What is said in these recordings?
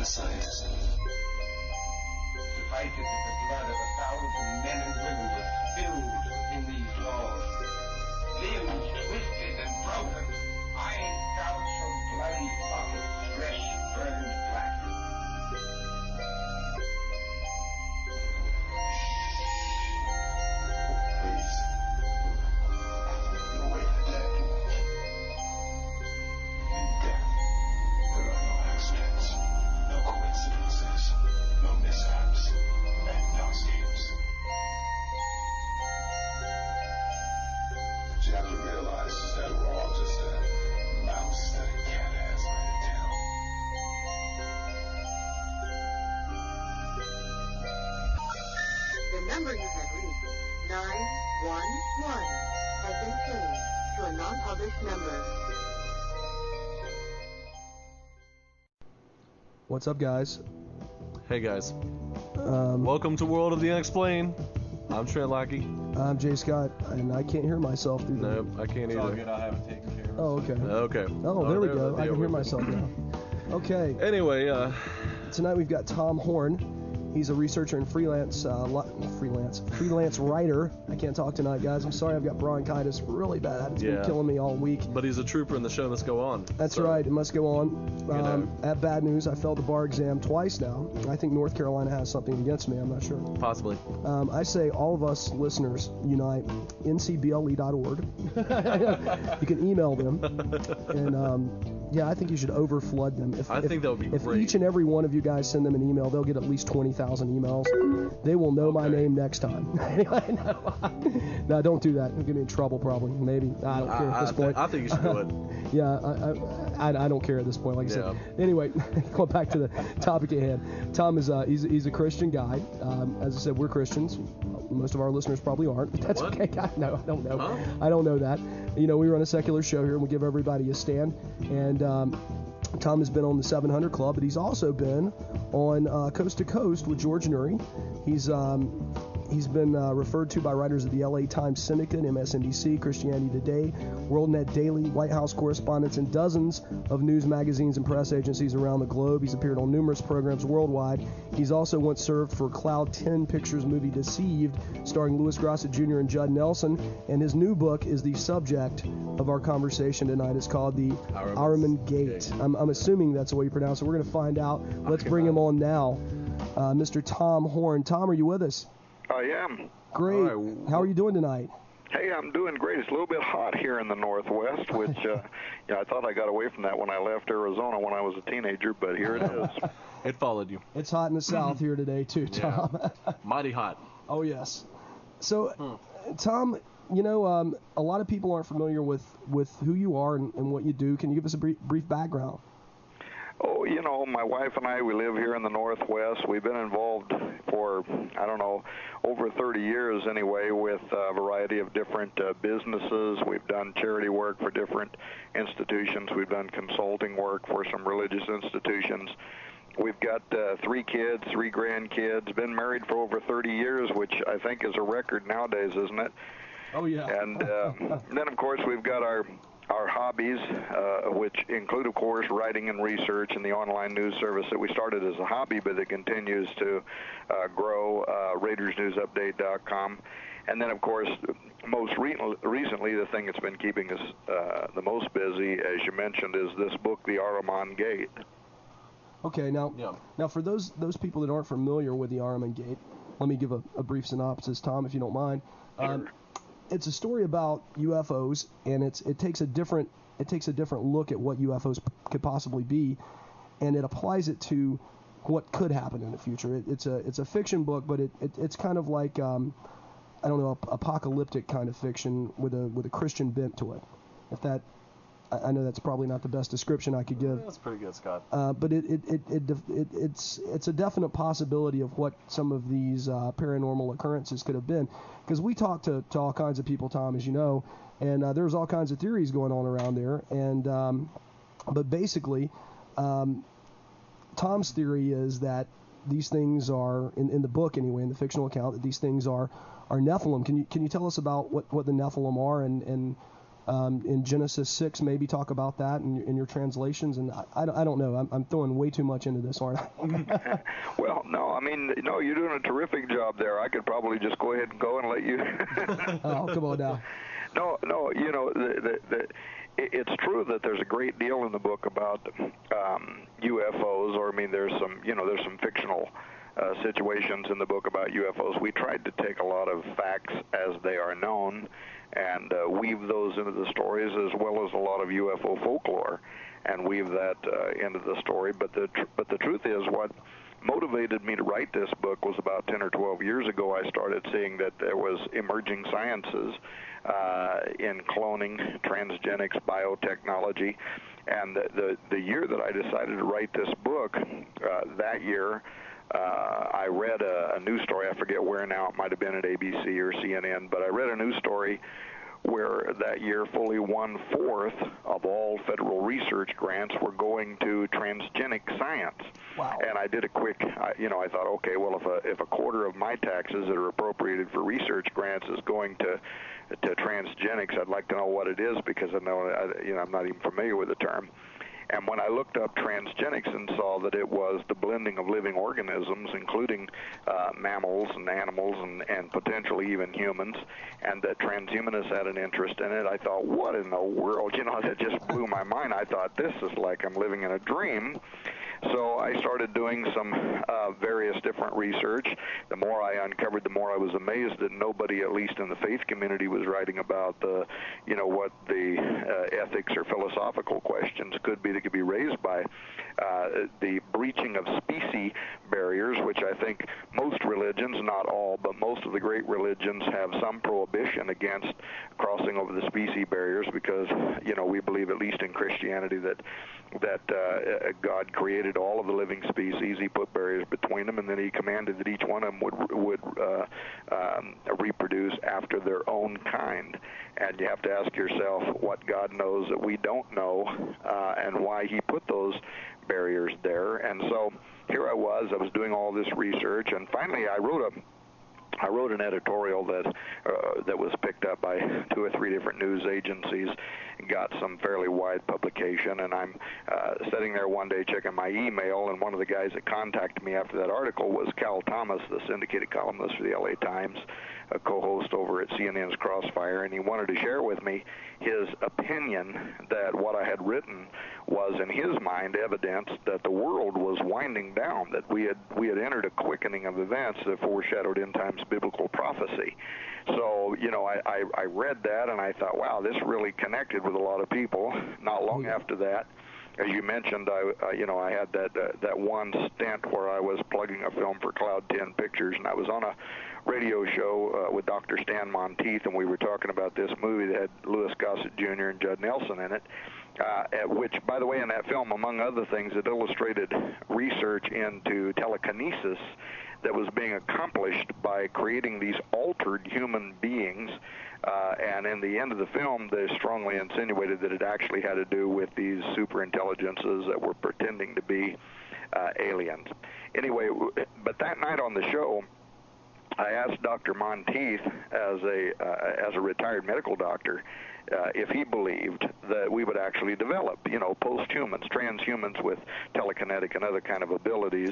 the science. Suffice it that the blood of 1,000 men and women was spilled within these walls. Limbs twisted and broken, eyes gouged from bloody sockets, flesh burned black. Please. Await the dead. In death, there are no accidents, no coincidences, no mishaps, and no escapes. What you have to realize is that we're all just a mouse that a cat has by the tail. The number you have reached, 911, has been changed to a non-published number. What's up, guys? Hey guys, welcome to World of the Unexplained. I'm Trent Lackey. I'm Jay Scott, and I can't hear myself through the... Nope, I can't It's all either. good. I have it taken care of. Oh, okay. Okay. Oh, there we go. I can hear we- myself now. Okay, Anyway, tonight we've got Tom Horn. He's a researcher and freelance writer. I can't talk tonight, guys. I'm sorry, I've got bronchitis really bad. It's been Yeah. killing me all week. but he's a trooper and the show must go on. That's So, right. It must go on. know. At bad news, I failed the bar exam twice now. I think North Carolina has something against me. I'm not sure. Possibly. I say all of us listeners unite. ncble.org. You can email them. And yeah, I think you should overflood them. I think that would be if great. each and every one of you guys send them an email, they'll get at least 20,000 emails. They will know my Okay. name next time. Anyway, no, don't do that. It'll get me in trouble probably. Maybe. I don't care at this point. I think you should do it. Yeah, I don't care at this point, like I said. Anyway, going back to the topic at hand. Tom is he's a Christian guy. As I said, we're Christians. Most of our listeners probably aren't, but that's What? okay. No, I don't know. Huh? I don't know that. You know, we run a secular show here, and we give everybody a stand. And Tom has been on the 700 Club, but he's also been on Coast to Coast with George Noory. He's been referred to by writers of the LA Times Syndicate, MSNBC, Christianity Today, WorldNet Daily, White House correspondents, and dozens of news magazines and press agencies around the globe. He's appeared on numerous programs worldwide. He's also once served for Cloud 10 Pictures' movie Deceived, starring Louis Gossett Jr. and Judd Nelson. And his new book is the subject of our conversation tonight. It's called the Ahriman Gate. I'm assuming that's the way you pronounce it. We're going to find out. Let's bring him on now. Mr. Tom Horn. Tom, are you with us? I am. Great. All right. How are you doing tonight? Hey, I'm doing great. It's a little bit hot here in the Northwest, which I thought I got away from that when I left Arizona when I was a teenager, but here it is. It followed you. It's hot in the south here today too, Tom. Mighty hot. Oh yes. So, Tom, you know, a lot of people aren't familiar with who you are and what you do. Can you give us a brief background? Oh, you know, my wife and I, we live here in the Northwest. We've been involved for, I don't know, over 30 years anyway with a variety of different businesses. We've done charity work for different institutions. We've done consulting work for some religious institutions. We've got 3 kids, 3 grandkids, been married for over 30 years, which I think is a record nowadays, isn't it? Oh, yeah. And then, of course, we've got our hobbies, which include, of course, writing and research and the online news service that we started as a hobby, but it continues to grow, RaidersNewsUpdate.com. And then, of course, most recently, the thing that's been keeping us the most busy, as you mentioned, is this book, The Ahriman Gate. Okay, now for those people that aren't familiar with the Ahriman Gate, let me give a brief synopsis, Tom, if you don't mind. Sure. It's a story about UFOs, and it takes a different look at what UFOs could possibly be, and it applies it to what could happen in the future. It's a fiction book, but it's kind of like I don't know, apocalyptic kind of fiction with a Christian bent to it. If that, I know that's probably not the best description I could give. That's pretty good, Scott. But it's a definite possibility of what some of these paranormal occurrences could have been. Because we talked to all kinds of people, Tom, as you know, and there's all kinds of theories going on around there. And but basically, Tom's theory is that these things are in the book anyway, in the fictional account, that these things are Nephilim. Can you tell us about what the Nephilim are and in Genesis 6 maybe talk about that in your translations. And I don't know. I'm throwing way too much into this, aren't I? Well, no, I mean, no, you're doing a terrific job there. I could probably just go ahead and go and let you. Oh, come on now. No, you know, it's true that there's a great deal in the book about UFOs, or I mean, there's some fictional situations in the book about UFOs. We tried to take a lot of facts as they are known and weave those into the stories, as well as a lot of UFO folklore, and weave that into the story. But the truth is, what motivated me to write this book was about 10 or 12 years ago. I started seeing that there was emerging sciences in cloning, transgenics, biotechnology, and the year that I decided to write this book, that year, I read a news story. I forget where now. It might have been at ABC or CNN, but I read a news story where that year fully 1/4 of all federal research grants were going to transgenic science. Wow. And I did a quick, I thought, okay, well, if a quarter of my taxes that are appropriated for research grants is going to transgenics, I'd like to know what it is, because I'm not even familiar with the term. And when I looked up transgenics and saw that it was the blending of living organisms, including mammals and animals and potentially even humans, and that transhumanists had an interest in it, I thought, what in the world? That just blew my mind. I thought, this is like I'm living in a dream. So I started doing some various different research. The more I uncovered, the more I was amazed that nobody, at least in the faith community, was writing about what the ethics or philosophical questions could be that could be raised by the breaching of species barriers, which I think most religions, not all, but most of the great religions have some prohibition against crossing over the species barriers, because we believe, at least in Christianity, that God created all of the living species. He put barriers between them, and then he commanded that each one of them would reproduce after their own kind. And you have to ask yourself what God knows that we don't know, and why he put those barriers there. And so here I was doing all this research, and finally I wrote an editorial that was picked up by 2 or 3 different news agencies and got some fairly wide publication. And I'm sitting there one day checking my email, and one of the guys that contacted me after that article was Cal Thomas, the syndicated columnist for the LA Times, a co-host over at CNN's Crossfire, and he wanted to share with me his opinion that what I had written was, in his mind, evidence that the world was winding down, that we had entered a quickening of events that foreshadowed end times biblical prophecy. So, I read that, and I thought, wow, this really connected with a lot of people. Not long after that, as you mentioned, I had that one stint where I was plugging a film for Cloud 10 Pictures, and I was on a radio show with Dr. Stan Monteith, and we were talking about this movie that had Louis Gossett Jr. and Judd Nelson in it, which, by the way, in that film, among other things, it illustrated research into telekinesis that was being accomplished by creating these altered human beings. And in the end of the film, they strongly insinuated that it actually had to do with these super intelligences that were pretending to be aliens. Anyway, but that night on the show, I asked Dr. Monteith, as a retired medical doctor, if he believed that we would actually develop, post-humans, transhumans with telekinetic and other kind of abilities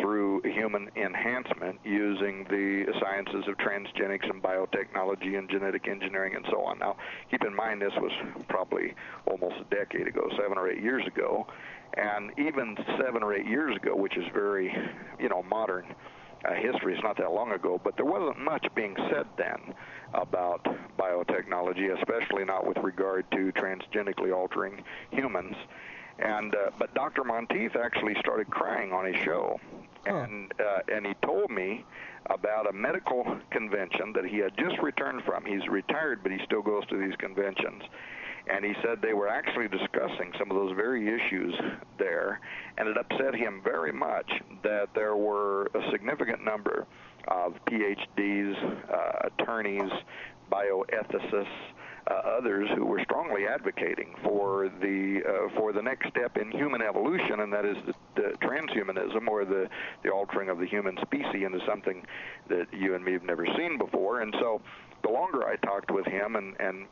through human enhancement using the sciences of transgenics and biotechnology and genetic engineering and so on. Now, keep in mind, this was probably almost a decade ago, 7 or 8 years ago, and even 7 or 8 years ago, which is very, modern history, is not that long ago, but there wasn't much being said then about biotechnology, especially not with regard to transgenically altering humans. And but Dr. Monteith actually started crying on his show, and he told me about a medical convention that he had just returned from. He's retired, but he still goes to these conventions. And he said they were actually discussing some of those very issues there, and it upset him very much that there were a significant number of PhDs, attorneys, bioethicists, others who were strongly advocating for the next step in human evolution, and that is the transhumanism, or the altering of the human species into something that you and me have never seen before. And so the longer I talked with him and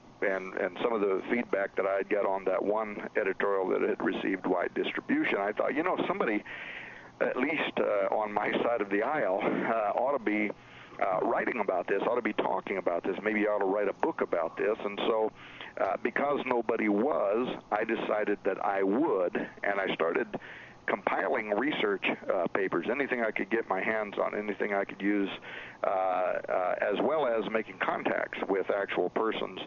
some of the feedback that I'd get on that one editorial that had received wide distribution, I thought, somebody at least on my side of the aisle ought to be writing about this, ought to be talking about this, maybe ought to write a book about this. And so because nobody was, I decided that I would, and I started compiling research papers, anything I could get my hands on, anything I could use, as well as making contacts with actual persons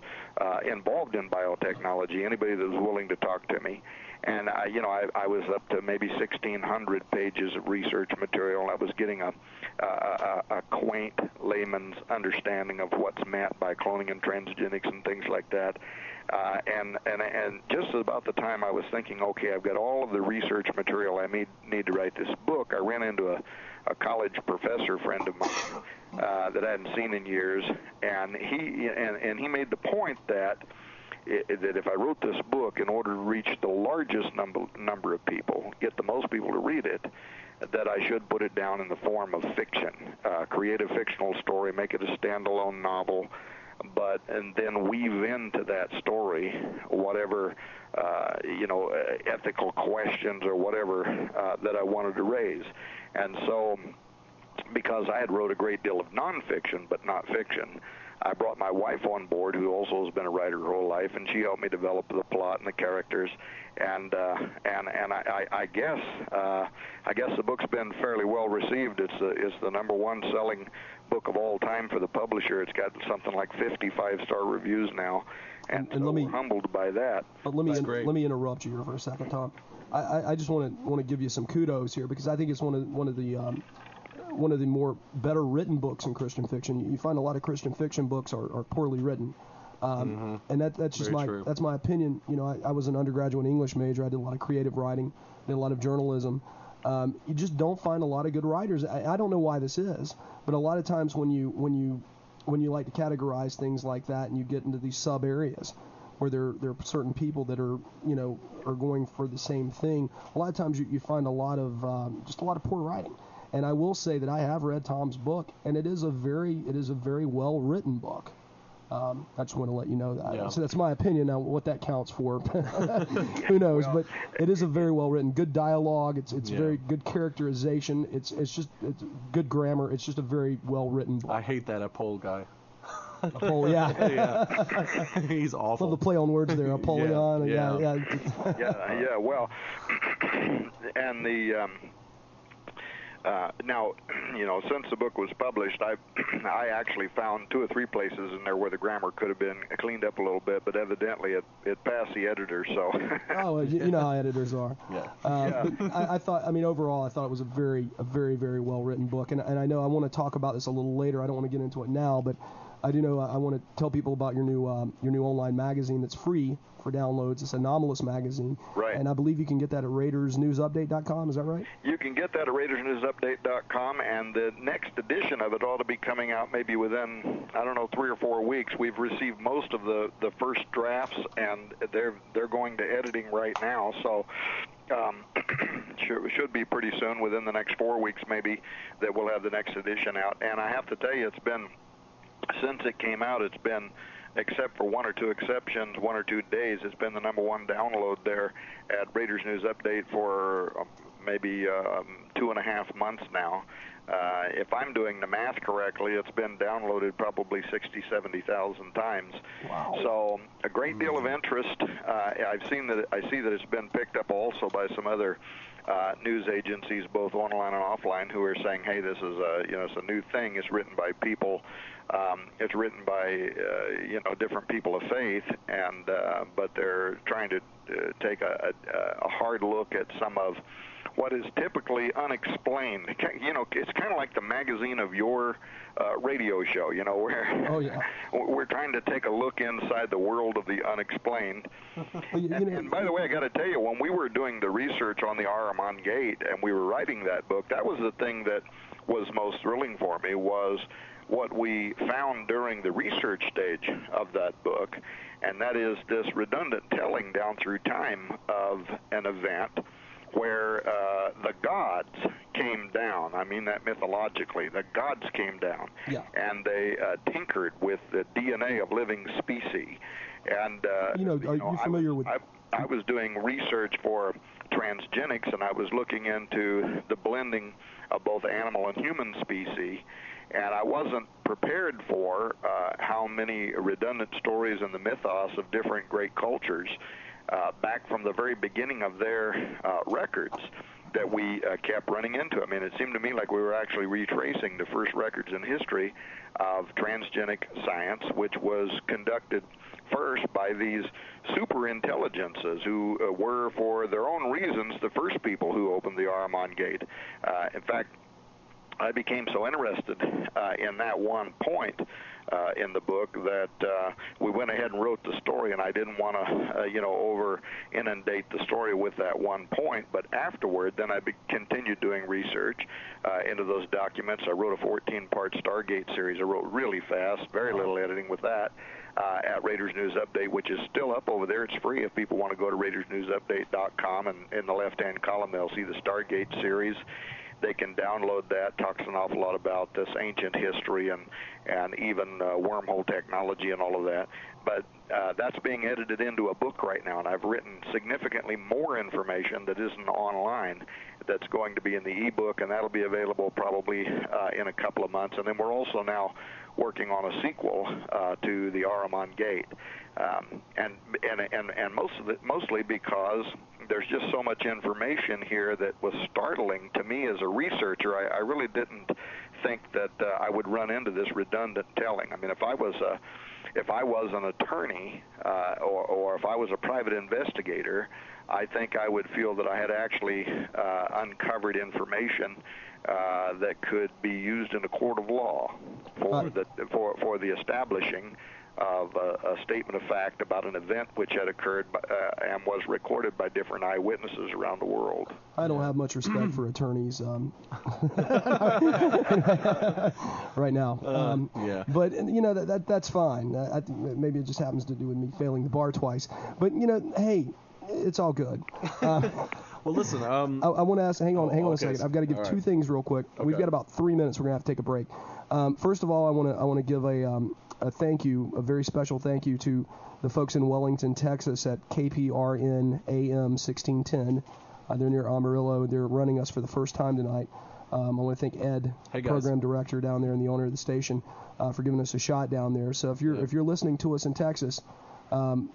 involved in biotechnology, anybody that was willing to talk to me. And I was up to maybe 1,600 pages of research material, and I was getting a quaint layman's understanding of what's meant by cloning and transgenics and things like that. And just about the time I was thinking, okay, I've got all of the research material I need to write this book, I ran into a college professor friend of mine that I hadn't seen in years, and he made the point that if I wrote this book, in order to reach the largest number of people, get the most people to read it, that I should put it down in the form of fiction, create a fictional story, make it a standalone novel, and then weave into that story whatever ethical questions or whatever that I wanted to raise. And so, because I had wrote a great deal of nonfiction but not fiction, I brought my wife on board, who also has been a writer her whole life, and she helped me develop the plot and the characters. And I guess the book's been fairly well received. It's the number one selling book of all time for the publisher. It's got something like 50 5-star reviews now, and so we're humbled by that. But let me interrupt you here for a second, Tom. I just want to give you some kudos here, because I think it's one of the more better written books in Christian fiction. You find a lot of Christian fiction books are poorly written, and that's just that's my opinion. I was an undergraduate English major. I did a lot of creative writing, did a lot of journalism. You just don't find a lot of good writers. I don't know why this is, but a lot of times when you like to categorize things like that, and you get into these sub areas where there are certain people that are going for the same thing, a lot of times you find a lot of just a lot of poor writing. And I will say that I have read Tom's book, and it is a very well written book. I just want to let you know that. Yeah. So that's my opinion. Now, what that counts for, who knows? But it is a very well written, good dialogue. It's very good characterization. It's good grammar. It's just a very well written book. I hate that Apol guy. Apol, yeah. Yeah. He's awful. Love the play on words there, Apollyon. Yeah. Well, and the. Now, since the book was published, I actually found 2 or 3 places in there where the grammar could have been cleaned up a little bit, but evidently it passed the editor. So. Oh, you know how editors are. Yeah. But I thought, overall, I thought it was a very, very well written book, and I know I want to talk about this a little later. I don't want to get into it now, but I do know I want to tell people about your new online magazine that's free for downloads. It's Anomalous Magazine. Right. And I believe you can get that at RaidersNewsUpdate.com. Is that right? You can get that at RaidersNewsUpdate.com, and the next edition of it ought to be coming out maybe within, 3 or 4 weeks. We've received most of the first drafts, and they're going to editing right now. So should be pretty soon, within the next 4 weeks maybe, that we'll have the next edition out. And I have to tell you, since it came out, it's been, except for 1 or 2 exceptions, 1 or 2 days, it's been the number one download there at Raiders News Update for maybe 2.5 months now. If I'm doing the math correctly, it's been downloaded probably 70,000 times. Wow. So a great deal of interest. I see that it's been picked up also by some other news agencies, both online and offline, who are saying, "Hey, this is it's a new thing. It's written by people. It's written by different people of faith, and but they're trying to take a hard look at some of what is typically unexplained. It's kind of like the magazine of your radio show, where we're trying to take a look inside the world of the unexplained. And by the way, I got to tell you, when we were doing the research on the Ahriman Gate and we were writing that book, that was the thing that was most thrilling for me, was what we found during the research stage of that book, and that is this redundant telling down through time of an event where the gods came down. I mean that mythologically. The gods came down, and they tinkered with the DNA of living species. And are you familiar with? I was doing research for transgenics, and I was looking into the blending of both animal and human species, and I wasn't prepared for how many redundant stories in the mythos of different great cultures back from the very beginning of their records that we kept running into. I mean, it seemed to me like we were actually retracing the first records in history of transgenic science, which was conducted first by these super intelligences who were, for their own reasons, the first people who opened the Ahriman Gate. In fact, I became so interested in that one point in the book that we went ahead and wrote the story, and I didn't want to, over inundate the story with that one point. But afterward, then I continued doing research into those documents. I wrote a 14-part Stargate series. I wrote really fast, very little editing with that. At Raiders News Update, which is still up over there. It's free if people want to go to RaidersNewsUpdate.com, and in the left-hand column they'll see the Stargate series. They can download that. Talks an awful lot about this ancient history and even wormhole technology and all of that. But that's being edited into a book right now, and I've written significantly more information that isn't online that's going to be in the ebook, and that'll be available probably in a couple of months. And then we're also now working on a sequel to the Ahriman Gate, and mostly because there's just so much information here that was startling to me as a researcher. I really didn't think that I would run into this redundant telling. I mean, if I was an attorney or if I was a private investigator, I think I would feel that I had actually uncovered information that could be used in a court of law for the establishing of a statement of fact about an event which had occurred and was recorded by different eyewitnesses around the world. I don't have much respect for attorneys right now. But that's fine. I think maybe it just happens to do with me failing the bar twice. But hey, it's all good. Well, listen. I want to ask. Hang on a second. I've got to give two things real quick. Okay. We've got about 3 minutes. We're gonna have to take a break. First of all, I want to give a thank you, a very special thank you to the folks in Wellington, Texas at KPRN AM 1610. They're near Amarillo. They're running us for the first time tonight. I want to thank Ed, program director down there and the owner of the station, for giving us a shot down there. So if you're listening to us in Texas,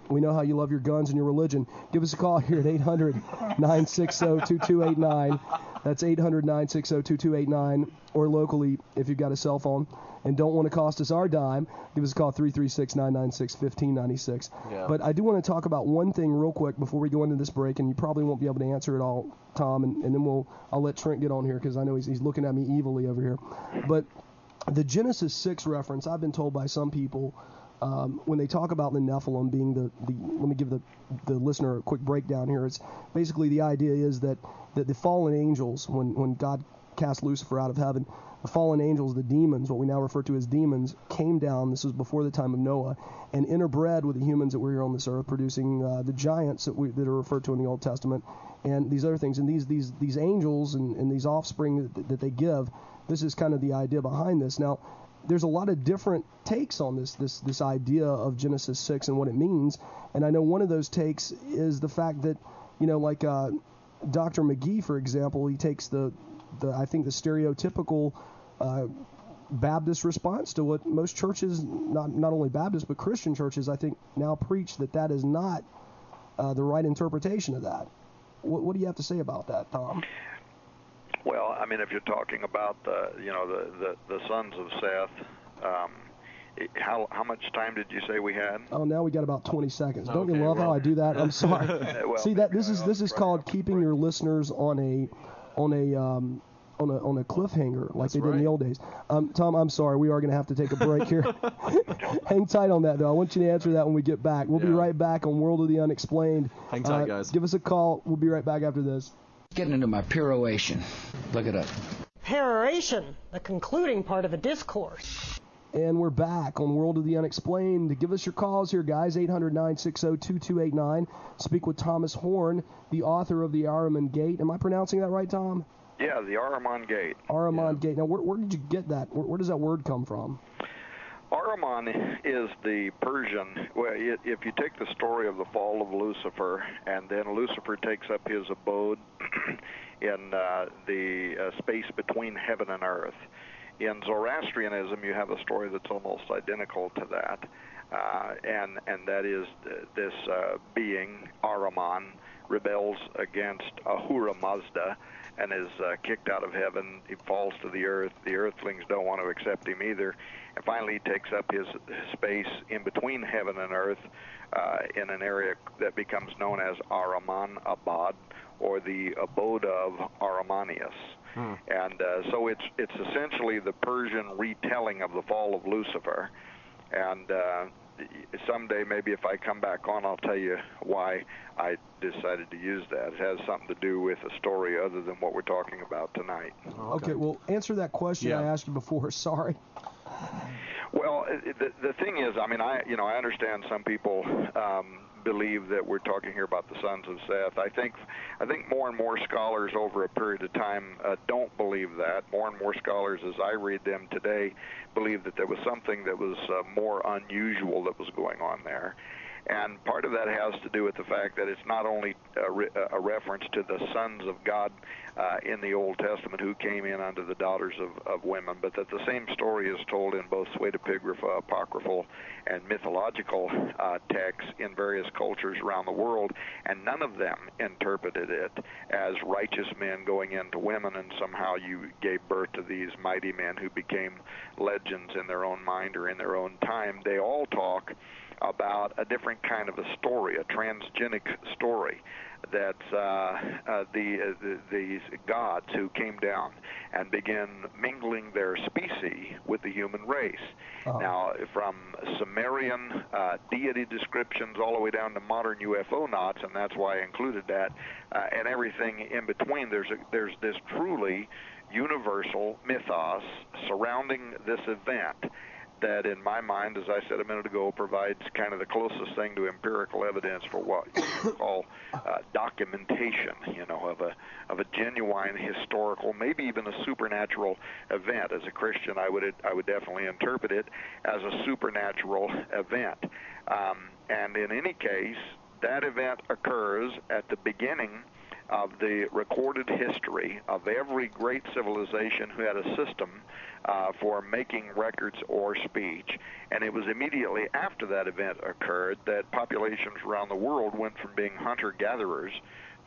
we know how you love your guns and your religion. Give us a call here at 800-960-2289. That's 800-960-2289. Or locally, if you've got a cell phone and don't want to cost us our dime, give us a call 336-996-1596. Yeah. But I do want to talk about one thing real quick before we go into this break, and you probably won't be able to answer it all, Tom, and then I'll let Trent get on here because I know he's looking at me evilly over here. But the Genesis 6 reference, I've been told by some people, when they talk about the Nephilim being let me give the listener a quick breakdown here. It's basically the idea is that the fallen angels, when God cast Lucifer out of heaven, the fallen angels, the demons, what we now refer to as demons, came down. This was before the time of Noah, and interbred with the humans that were here on this earth, producing the giants that are referred to in the Old Testament, and these other things. And these angels and these offspring that they give, this is kind of the idea behind this. Now, there's a lot of different takes on this idea of Genesis 6 and what it means, and I know one of those takes is the fact that, like Dr. McGee, for example, he takes I think the stereotypical Baptist response to what most churches, not only Baptist but Christian churches, I think now preach that is not the right interpretation of that. What do you have to say about that, Tom? Well, I mean, if you're talking about the sons of Seth, how much time did you say we had? Oh, now we got about 20 seconds. Don't you love how I do that? I'm sorry. See that this is called keeping your listeners on a cliffhanger like they did in the old days. Tom, I'm sorry. We are going to have to take a break here. Hang tight on that, though. I want you to answer that when we get back. We'll be right back on World of the Unexplained. Hang tight, guys. Give us a call. We'll be right back after this. Getting into my peroration. Look it up. Peroration, the concluding part of a discourse. And we're back on World of the Unexplained. Give us your calls here, guys. 800-960-2289. Speak with Thomas Horn, the author of the Ahriman Gate. Am I pronouncing that right, Tom? Yeah, the Ahriman Gate. Ahriman Gate. Now, where did you get that? Where does that word come from? Ahriman is the Persian. Well, if you take the story of the fall of Lucifer, and then Lucifer takes up his abode in the space between heaven and earth. In Zoroastrianism, you have a story that's almost identical to that, and that is this being, Ahriman, rebels against Ahura Mazda and is kicked out of heaven. He falls to the earth. The earthlings don't want to accept him either. And finally, he takes up his space in between heaven and earth in an area that becomes known as Ahriman Abad, or the abode of Ahrimanius. And so it's essentially the Persian retelling of the fall of Lucifer. And someday, maybe if I come back on, I'll tell you why I decided to use that. It has something to do with a story other than what we're talking about tonight. Okay, well, answer that question I asked you before. Sorry. Well, the thing is, I mean, I understand some people believe that we're talking here about the sons of Seth. I think more and more scholars over a period of time don't believe that. More and more scholars, as I read them today, believe that there was something that was more unusual that was going on there. And part of that has to do with the fact that it's not only a reference to the sons of God in the Old Testament who came in unto the daughters of women, but that the same story is told in both pseudepigrapha, apocryphal, and mythological texts in various cultures around the world, and none of them interpreted it as righteous men going into women, and somehow you gave birth to these mighty men who became legends in their own mind or in their own time. They all talk about a different kind of a story, a transgenic story, that these gods who came down and began mingling their species with the human race. Now, from Sumerian deity descriptions all the way down to modern UFO knots, and that's why I included that, and everything in between, there's this truly universal mythos surrounding this event that, in my mind, as I said a minute ago, provides kind of the closest thing to empirical evidence for what you call documentation, of a genuine historical, maybe even a supernatural event. As a Christian, I would definitely interpret it as a supernatural event. And in any case, that event occurs at the beginning of the recorded history of every great civilization who had a system for making records or speech. And it was immediately after that event occurred that populations around the world went from being hunter-gatherers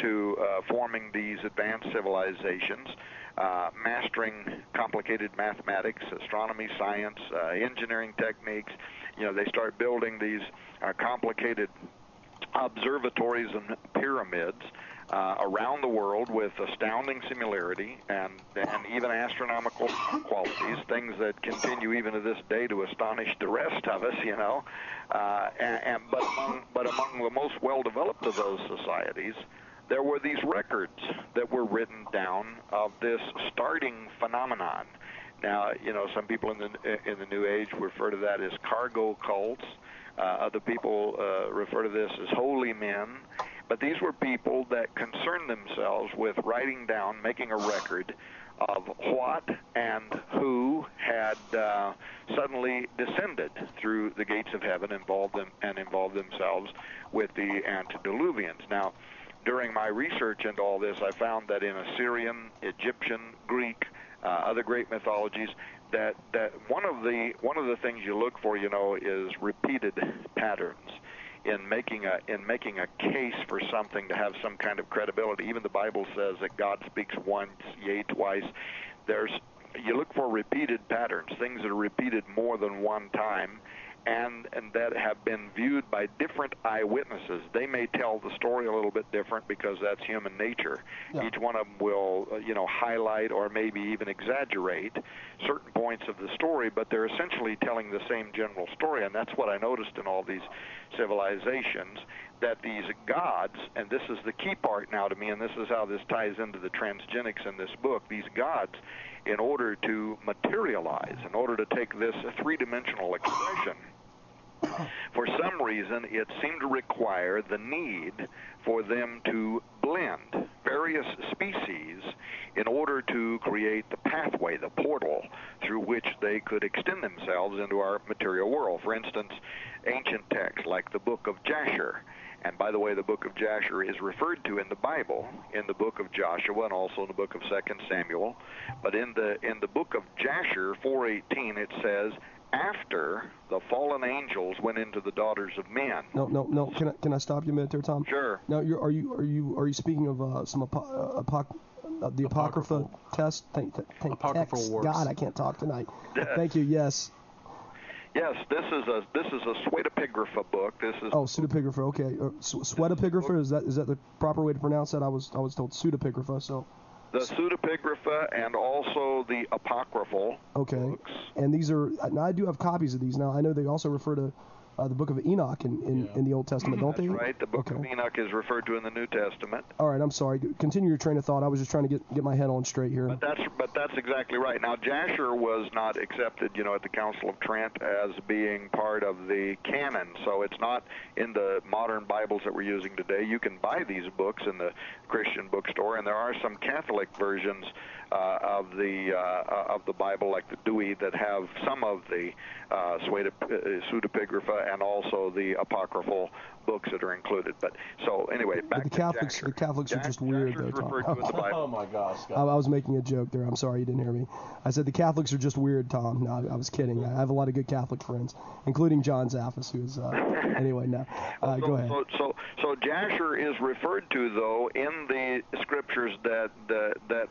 to forming these advanced civilizations, mastering complicated mathematics, astronomy, science, engineering techniques. They start building these complicated observatories and pyramids around the world with astounding similarity and even astronomical qualities, things that continue even to this day to astonish the rest of us, but among the most well-developed of those societies, there were these records that were written down of this starting phenomenon. Now, some people in the New Age refer to that as cargo cults. Other people refer to this as holy men. But these were people that concerned themselves with writing down, making a record of what and who had suddenly descended through the gates of heaven, involved themselves with the antediluvians. Now, during my research into all this, I found that in Assyrian, Egyptian, Greek, other great mythologies, that one of the things you look for, is repeated patterns in making a case for something to have some kind of credibility. Even the Bible says that God speaks once, yea, twice. You look for repeated patterns, things that are repeated more than one time, and that have been viewed by different eyewitnesses. They may tell the story a little bit different because that's human nature. Yeah. Each one of them will, highlight or maybe even exaggerate certain points of the story, but they're essentially telling the same general story, and that's what I noticed in all these civilizations, that these gods, and this is the key part now to me, and this is how this ties into the transgenics in this book, these gods, in order to materialize, in order to take this three-dimensional expression, for some reason it seemed to require the need for them to blend various species in order to create the pathway, the portal, through which they could extend themselves into our material world. For instance, ancient texts like the book of Jasher. And by the way, the book of Jasher is referred to in the Bible, in the book of Joshua, and also in the book of 2 Samuel. But in the book of Jasher 4:18, it says, after the fallen angels went into the daughters of men. No. Can I stop you a minute there, Tom? Sure. Now, are you speaking of the Apocrypha test? Apocryphal text. works. God, I can't talk tonight. Thank you. Yes. Yes, this is a pseudepigrapha book. This is pseudepigrapha. Okay, sweatopigrapha, is that the proper way to pronounce that? I was told pseudepigrapha. So the pseudepigrapha and also the apocryphal books. And these are, now I do have copies of these. Now I know they also refer to the book of Enoch in the Old Testament, don't they? That's right. The book of Enoch is referred to in the New Testament. All right, I'm sorry. Continue your train of thought. I was just trying to get my head on straight here. But that's exactly right. Now, Jasher was not accepted, at the Council of Trent as being part of the canon, so it's not in the modern Bibles that we're using today. You can buy these books in the Christian bookstore, and there are some Catholic versions of the Bible, like the Dewey, that have some of the pseudepigrapha and also the apocryphal books that are included. But so anyway, back to Jasher. The Catholics are just weird, though, Tom. Oh my gosh, I was making a joke there. I'm sorry you didn't hear me. I said the Catholics are just weird, Tom. No, I was kidding. I have a lot of good Catholic friends, including John Zaffis, who's anyway. No, go ahead. So Jasher is referred to, though, in the scriptures that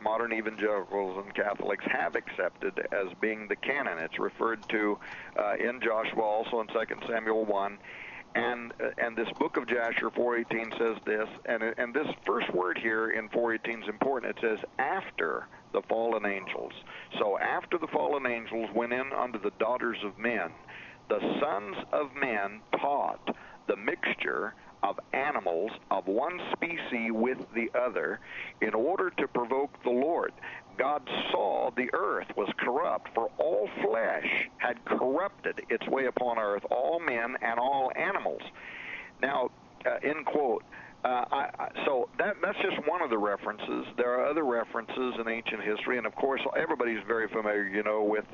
modern evangelicals and Catholics have accepted as being the canon. It's referred to in Joshua, also in 2 Samuel 1. And this book of Jasher 4:18 says this, and this first word here in 4:18 is important. It says, after the fallen angels. So after the fallen angels went in unto the daughters of men, the sons of men taught the mixture of animals of one species with the other in order to provoke the Lord. God saw the earth was corrupt, for all flesh had corrupted its way upon earth, all men and all animals. Now, end quote. So that's just one of the references. There are other references in ancient history, and of course everybody's very familiar, with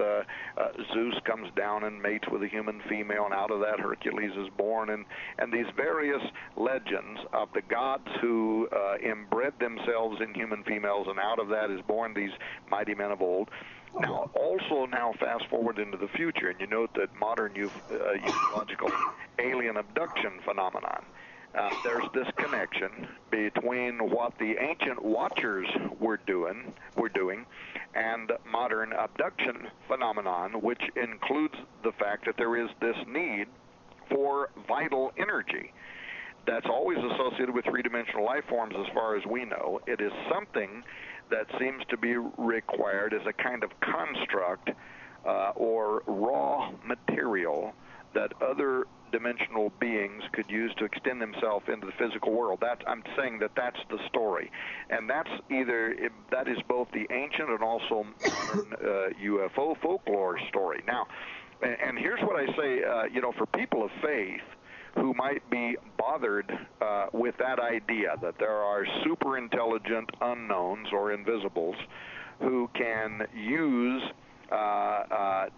Zeus comes down and mates with a human female, and out of that Hercules is born, and these various legends of the gods who inbred themselves in human females, and out of that is born these mighty men of old. Now, fast forward into the future, and you note that modern ufological alien abduction phenomenon. There's this connection between what the ancient watchers were doing and modern abduction phenomenon, which includes the fact that there is this need for vital energy that's always associated with three-dimensional life forms as far as we know. It is something that seems to be required as a kind of construct or raw material that other dimensional beings could use to extend themselves into the physical world. I'm saying that's the story, and that is both the ancient and also modern UFO folklore story. Now, and here's what I say, for people of faith who might be bothered with that idea that there are super intelligent unknowns or invisibles who can use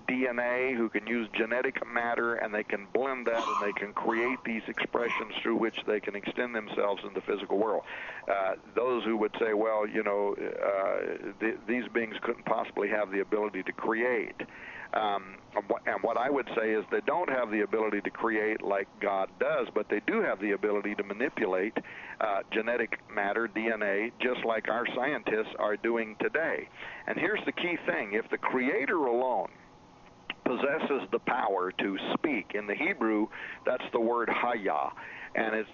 DNA, who can use genetic matter, and they can blend that, and they can create these expressions through which they can extend themselves in the physical world. Those who would say, well, these beings couldn't possibly have the ability to create. And what I would say is they don't have the ability to create like God does, but they do have the ability to manipulate genetic matter, DNA, just like our scientists are doing today. And here's the key thing. If the Creator alone possesses the power to speak. In the Hebrew, that's the word haya, and it's,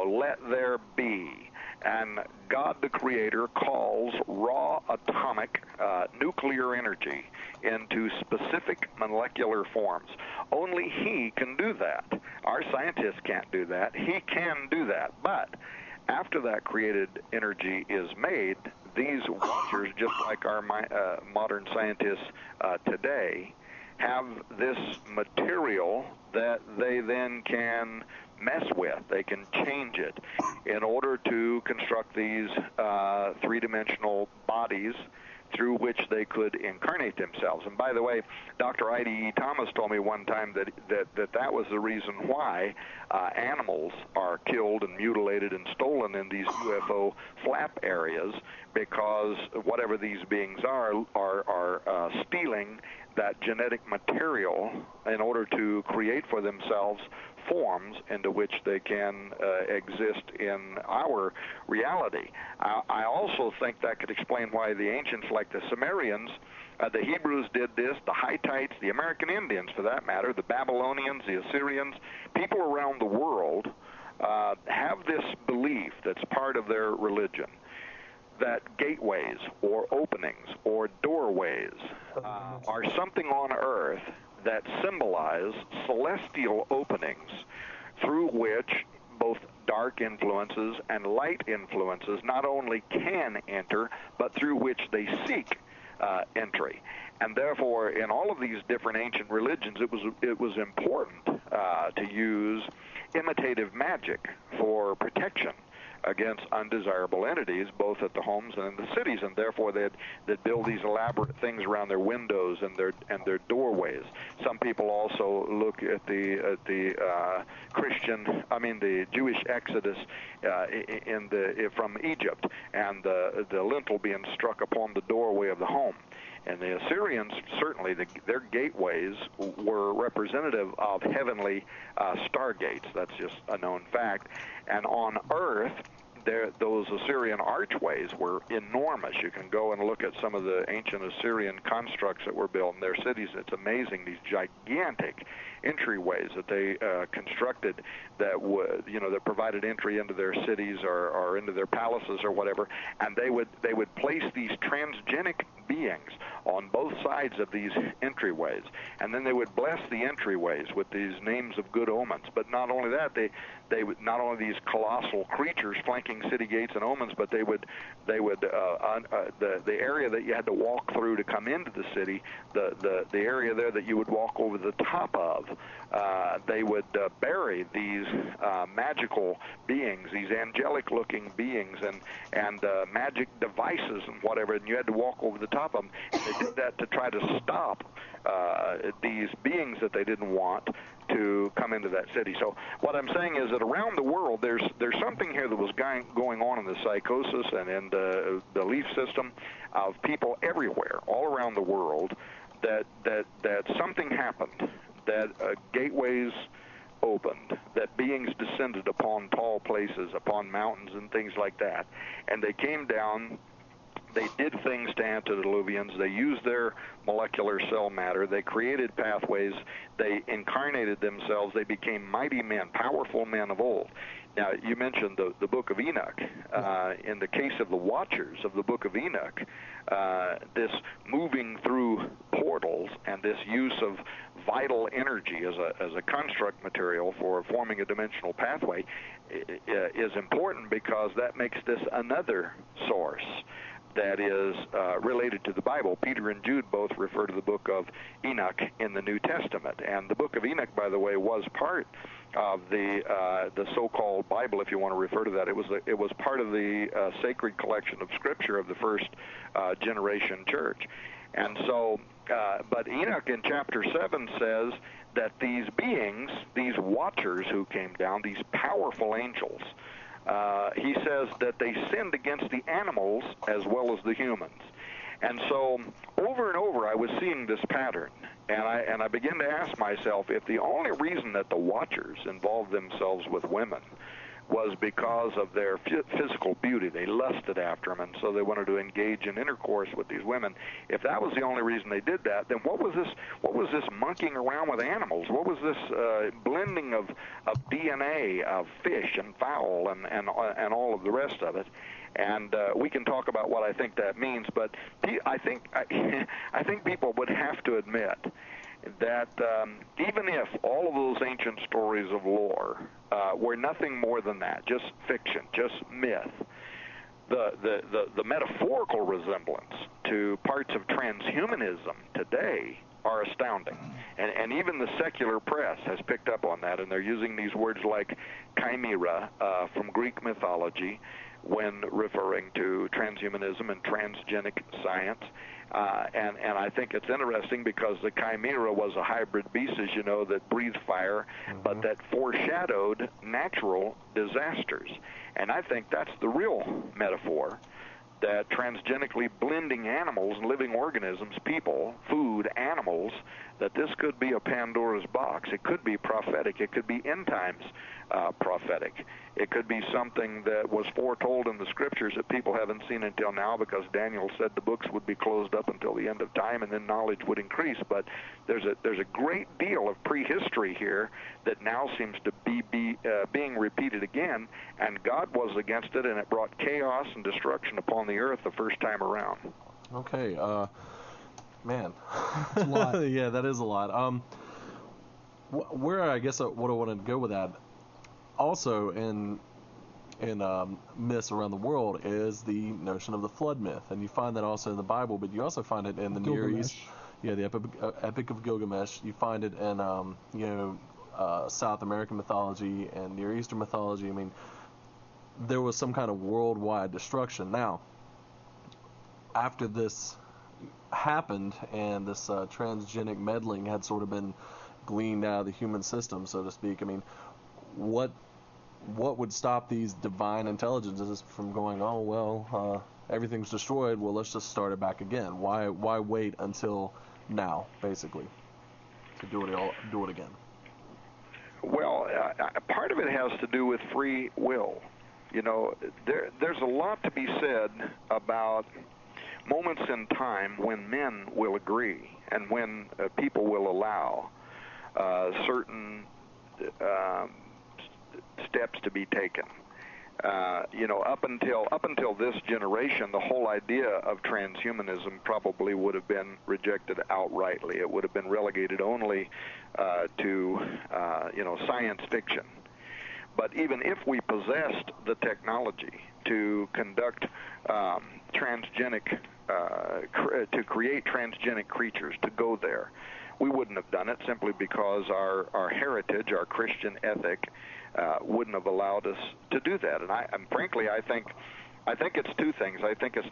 let there be. And God the Creator calls raw atomic nuclear energy into specific molecular forms. Only He can do that. Our scientists can't do that. He can do that. But after that created energy is made, these watchers, just like our modern scientists today, have this material that they then can mess with. They can change it in order to construct these three-dimensional bodies through which they could incarnate themselves. And by the way, Dr. I.D.E. Thomas told me one time that was the reason why animals are killed and mutilated and stolen in these UFO flap areas, because whatever these beings are stealing that genetic material in order to create for themselves forms into which they can exist in our reality. I also think that could explain why the ancients, like the Sumerians, the Hebrews did this, the Hittites, the American Indians for that matter, the Babylonians, the Assyrians, people around the world have this belief that's part of their religion, that gateways or openings or doorways are something on earth that symbolize celestial openings through which both dark influences and light influences not only can enter, but through which they seek entry. And therefore, in all of these different ancient religions, it was important to use imitative magic for protection against undesirable entities, both at the homes and in the cities, and therefore they'd build these elaborate things around their windows and their doorways. Some people also look at the Jewish exodus from Egypt, and the lintel being struck upon the doorway of the home. And the Assyrians, certainly their gateways were representative of heavenly stargates. That's just a known fact. And on earth, those Assyrian archways were enormous. You can go and look at some of the ancient Assyrian constructs that were built in their cities. It's amazing, these gigantic entryways that they constructed that provided entry into their cities or into their palaces or whatever. And they would place these transgenic beings on both sides of these entryways, and then they would bless the entryways with these names of good omens. But not only that, they would not only these colossal creatures flanking city gates and omens, but the area that you had to walk through to come into the city, the area there that you would walk over the top of, they would bury these magical beings, these angelic-looking beings, and magic devices and whatever, and you had to walk over the top of them. They did that to try to stop these beings that they didn't want to come into that city. So what I'm saying is that around the world, there's something here that was going on in the psychosis and in the belief system of people everywhere, all around the world, that something happened, that gateways opened, that beings descended upon tall places, upon mountains and things like that, and they came down. They did things to antediluvians. They used their molecular cell matter. They created pathways. They incarnated themselves. They became mighty men, powerful men of old. Now, you mentioned the Book of Enoch. In the case of the Watchers of the Book of Enoch, this moving through portals and this use of vital energy as a construct material for forming a dimensional pathway is important, because that makes this another source that is related to the Bible. Peter and Jude both refer to the book of Enoch in the New Testament. And the book of Enoch, by the way, was part of the so-called Bible, if you want to refer to that. It was part of the sacred collection of Scripture of the first generation church. And so, but Enoch in chapter 7 says that these beings, these watchers who came down, these powerful angels, he says that they sinned against the animals as well as the humans. And so over and over I was seeing this pattern, and I began to ask myself, if the only reason that the Watchers involved themselves with women was because of their physical beauty. They lusted after them, and so they wanted to engage in intercourse with these women. If that was the only reason they did that, then what was this monkeying around with animals? What was this blending of DNA of fish and fowl and all of the rest of it? And we can talk about what I think that means, but I think people would have to admit that even if all of those ancient stories of lore were nothing more than that, just fiction, just myth, the metaphorical resemblance to parts of transhumanism today are astounding. And even the secular press has picked up on that, and they're using these words like chimera from Greek mythology when referring to transhumanism and transgenic science. And I think it's interesting because the chimera was a hybrid beast, as you know, that breathed fire, but that foreshadowed natural disasters. And I think that's the real metaphor, that transgenically blending animals and living organisms, people, food, animals, that this could be a Pandora's box. It could be prophetic. It could be end times prophetic. It could be something that was foretold in the scriptures that people haven't seen until now, because Daniel said the books would be closed up until the end of time, and then knowledge would increase. But there's a great deal of prehistory here that now seems to be being repeated again, and God was against it, and it brought chaos and destruction upon the earth the first time around. Okay, man. That's a lot. Yeah, that is a lot. Where I guess what I wanted to go with that, also in myths around the world, is the notion of the flood myth, and you find that also in the Bible, but you also find it in the Near East. Yeah, the Epic of Gilgamesh. You find it in South American mythology and Near Eastern mythology. I mean, there was some kind of worldwide destruction. Now, after this happened and this transgenic meddling had sort of been gleaned out of the human system, so to speak, I mean, what would stop these divine intelligences from going, oh, well, everything's destroyed, well, let's just start it back again? Why wait until now, basically, to do it again? Well, part of it has to do with free will. You know, there's a lot to be said about moments in time when men will agree and when people will allow certain steps to be taken. Up until this generation, the whole idea of transhumanism probably would have been rejected outrightly. It would have been relegated only to science fiction. But even if we possessed the technology to conduct to create transgenic creatures, to go there, we wouldn't have done it simply because our heritage, our Christian ethic, wouldn't have allowed us to do that. And frankly, I think it's two things. I think it's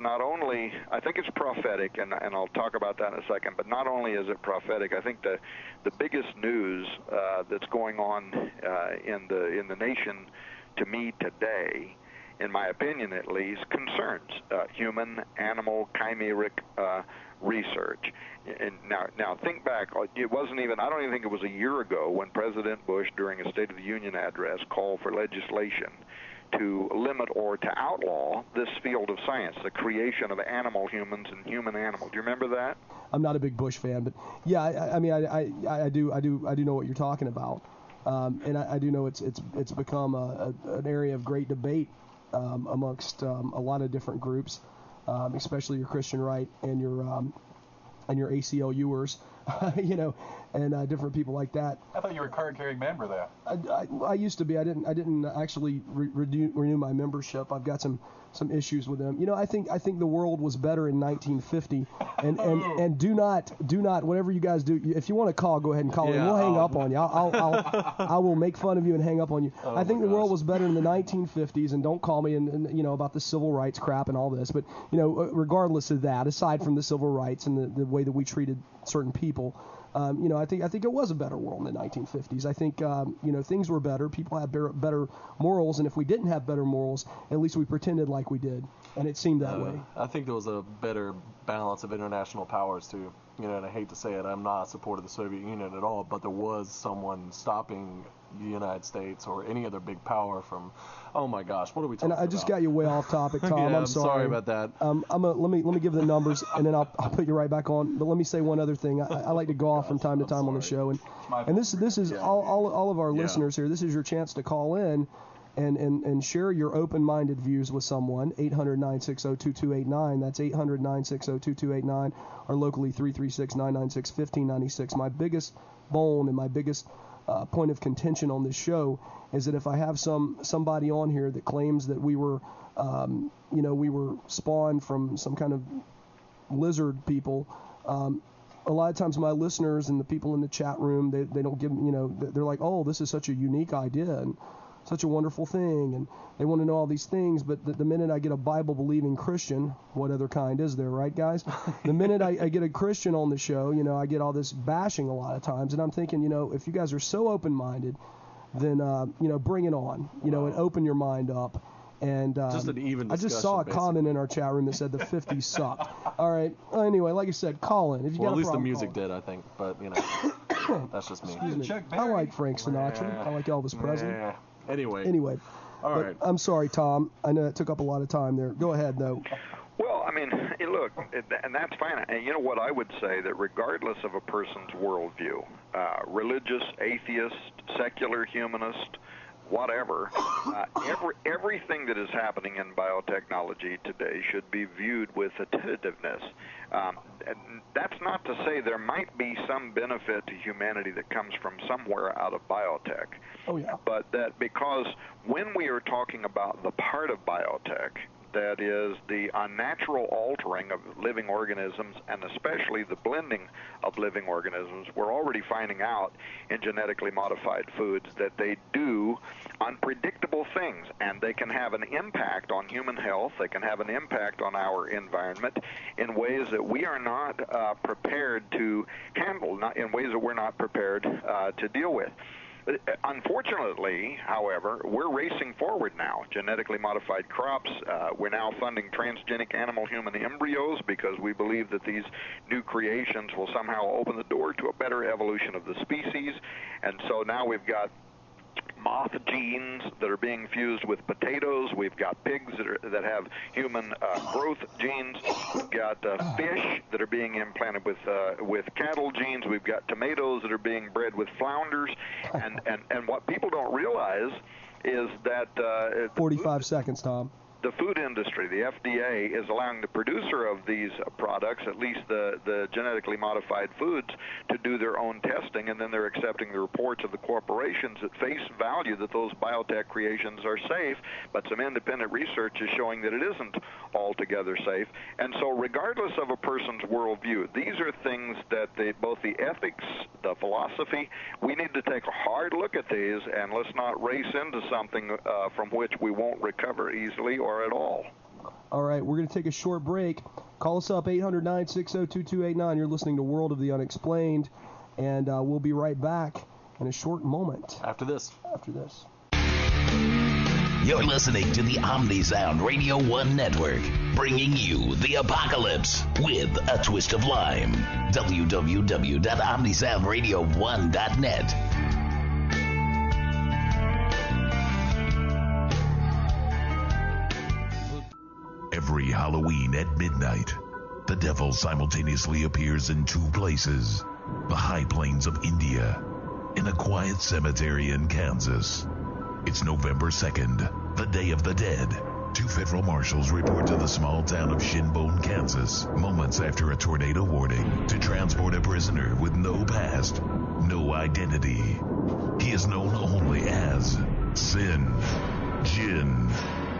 prophetic, and I'll talk about that in a second. But not only is it prophetic, I think the biggest news that's going on in the nation, to me today, in my opinion at least, concerns human, animal, chimeric research. And now think back. It wasn't even. I don't even think it was a year ago when President Bush, during a State of the Union address, called for legislation to limit or to outlaw this field of science, the creation of animal humans and human animal. Do you remember that? I'm not a big Bush fan, but yeah, I do know what you're talking about, and I do know it's become an area of great debate amongst a lot of different groups, especially your Christian right and your ACLUers, and different people like that. I thought you were a card-carrying member there. I used to be. I didn't actually renew my membership. I've got some issues with them. I think the world was better in 1950. And do not whatever you guys do. If you want to call, go ahead and call, and we'll hang up on you. I will make fun of you and hang up on you. I think the world was better in the 1950s. And don't call me and about the civil rights crap and all this. But regardless of that, aside from the civil rights and the way that we treated certain people. I think it was a better world in the 1950s. I think things were better. People had better morals, and if we didn't have better morals, at least we pretended like we did, and it seemed that way. I think there was a better balance of international powers too. And I hate to say it, I'm not a supporter of the Soviet Union at all, but there was someone stopping the United States or any other big power from, oh my gosh, what are we talking about? And I just got you way off topic, Tom. Yeah, I'm sorry about that. Let me give the numbers, and then I'll put you right back on. But let me say one other thing. I like to golf from time to time on the show, and this is all of our listeners here. This is your chance to call in and share your open-minded views with someone. 800-960-2289. That's 800-960-2289. Or locally 336-996-1596. My biggest bone and my biggest point of contention on this show is that if I have somebody on here that claims that we were spawned from some kind of lizard people, a lot of times my listeners and the people in the chat room, they don't give, they're like, oh, this is such a unique idea and such a wonderful thing, and they want to know all these things, but the minute I get a Bible-believing Christian, what other kind is there, right, guys? The minute I get a Christian on the show, I get all this bashing a lot of times, and I'm thinking, if you guys are so open-minded, then, bring it on, and open your mind up. And just an even I just saw a comment in our chat room that said the 50s sucked. All right. Well, anyway, like I said, call in. If you got at least the problem, music did, I think, but that's just me. Excuse me. I like Frank Sinatra. I like Elvis Presley. Anyway. All right. I'm sorry, Tom. I know it took up a lot of time there. Go ahead, though. Well, I mean, look, and that's fine. And you know what I would say, that regardless of a person's worldview, religious, atheist, secular, humanist, whatever, everything that is happening in biotechnology today should be viewed with attentiveness. And that's not to say there might be some benefit to humanity that comes from somewhere out of biotech. Oh, yeah. But that because when we are talking about the part of biotech that is the unnatural altering of living organisms, and especially the blending of living organisms, we're already finding out in genetically modified foods that they do unpredictable things, and they can have an impact on human health, they can have an impact on our environment in ways that we are not prepared to handle, not in ways that we're not prepared to deal with. Unfortunately, however, we're racing forward now. Genetically modified crops, we're now funding transgenic animal-human embryos because we believe that these new creations will somehow open the door to a better evolution of the species. And so now we've got moth genes that are being fused with potatoes. We've got pigs that have human growth genes. We've got fish that are being implanted with cattle genes. We've got tomatoes that are being bred with flounders. And what people don't realize is that 45 seconds, Tom. The food industry, the FDA, is allowing the producer of these products, at least the genetically modified foods, to do their own testing, and then they're accepting the reports of the corporations at face value that those biotech creations are safe, but some independent research is showing that it isn't altogether safe. And so regardless of a person's worldview, these are things that both the ethics, the philosophy, we need to take a hard look at these, and let's not race into something from which we won't recover easily or at all. All right, we're going to take a short break. Call us up, 800-960-2289. You're listening to World of the Unexplained, and we'll be right back in a short moment. After this. You're listening to the OmniSound Radio 1 Network, bringing you the apocalypse with a twist of lime. www.omnisoundradio1.net. Every Halloween at midnight, the devil simultaneously appears in two places: the high plains of India and a quiet cemetery in Kansas. It's November 2nd, the Day of the Dead. Two federal marshals report to the small town of Shinbone, Kansas, moments after a tornado warning, to transport a prisoner with no past, no identity. He is known only as Sin Jin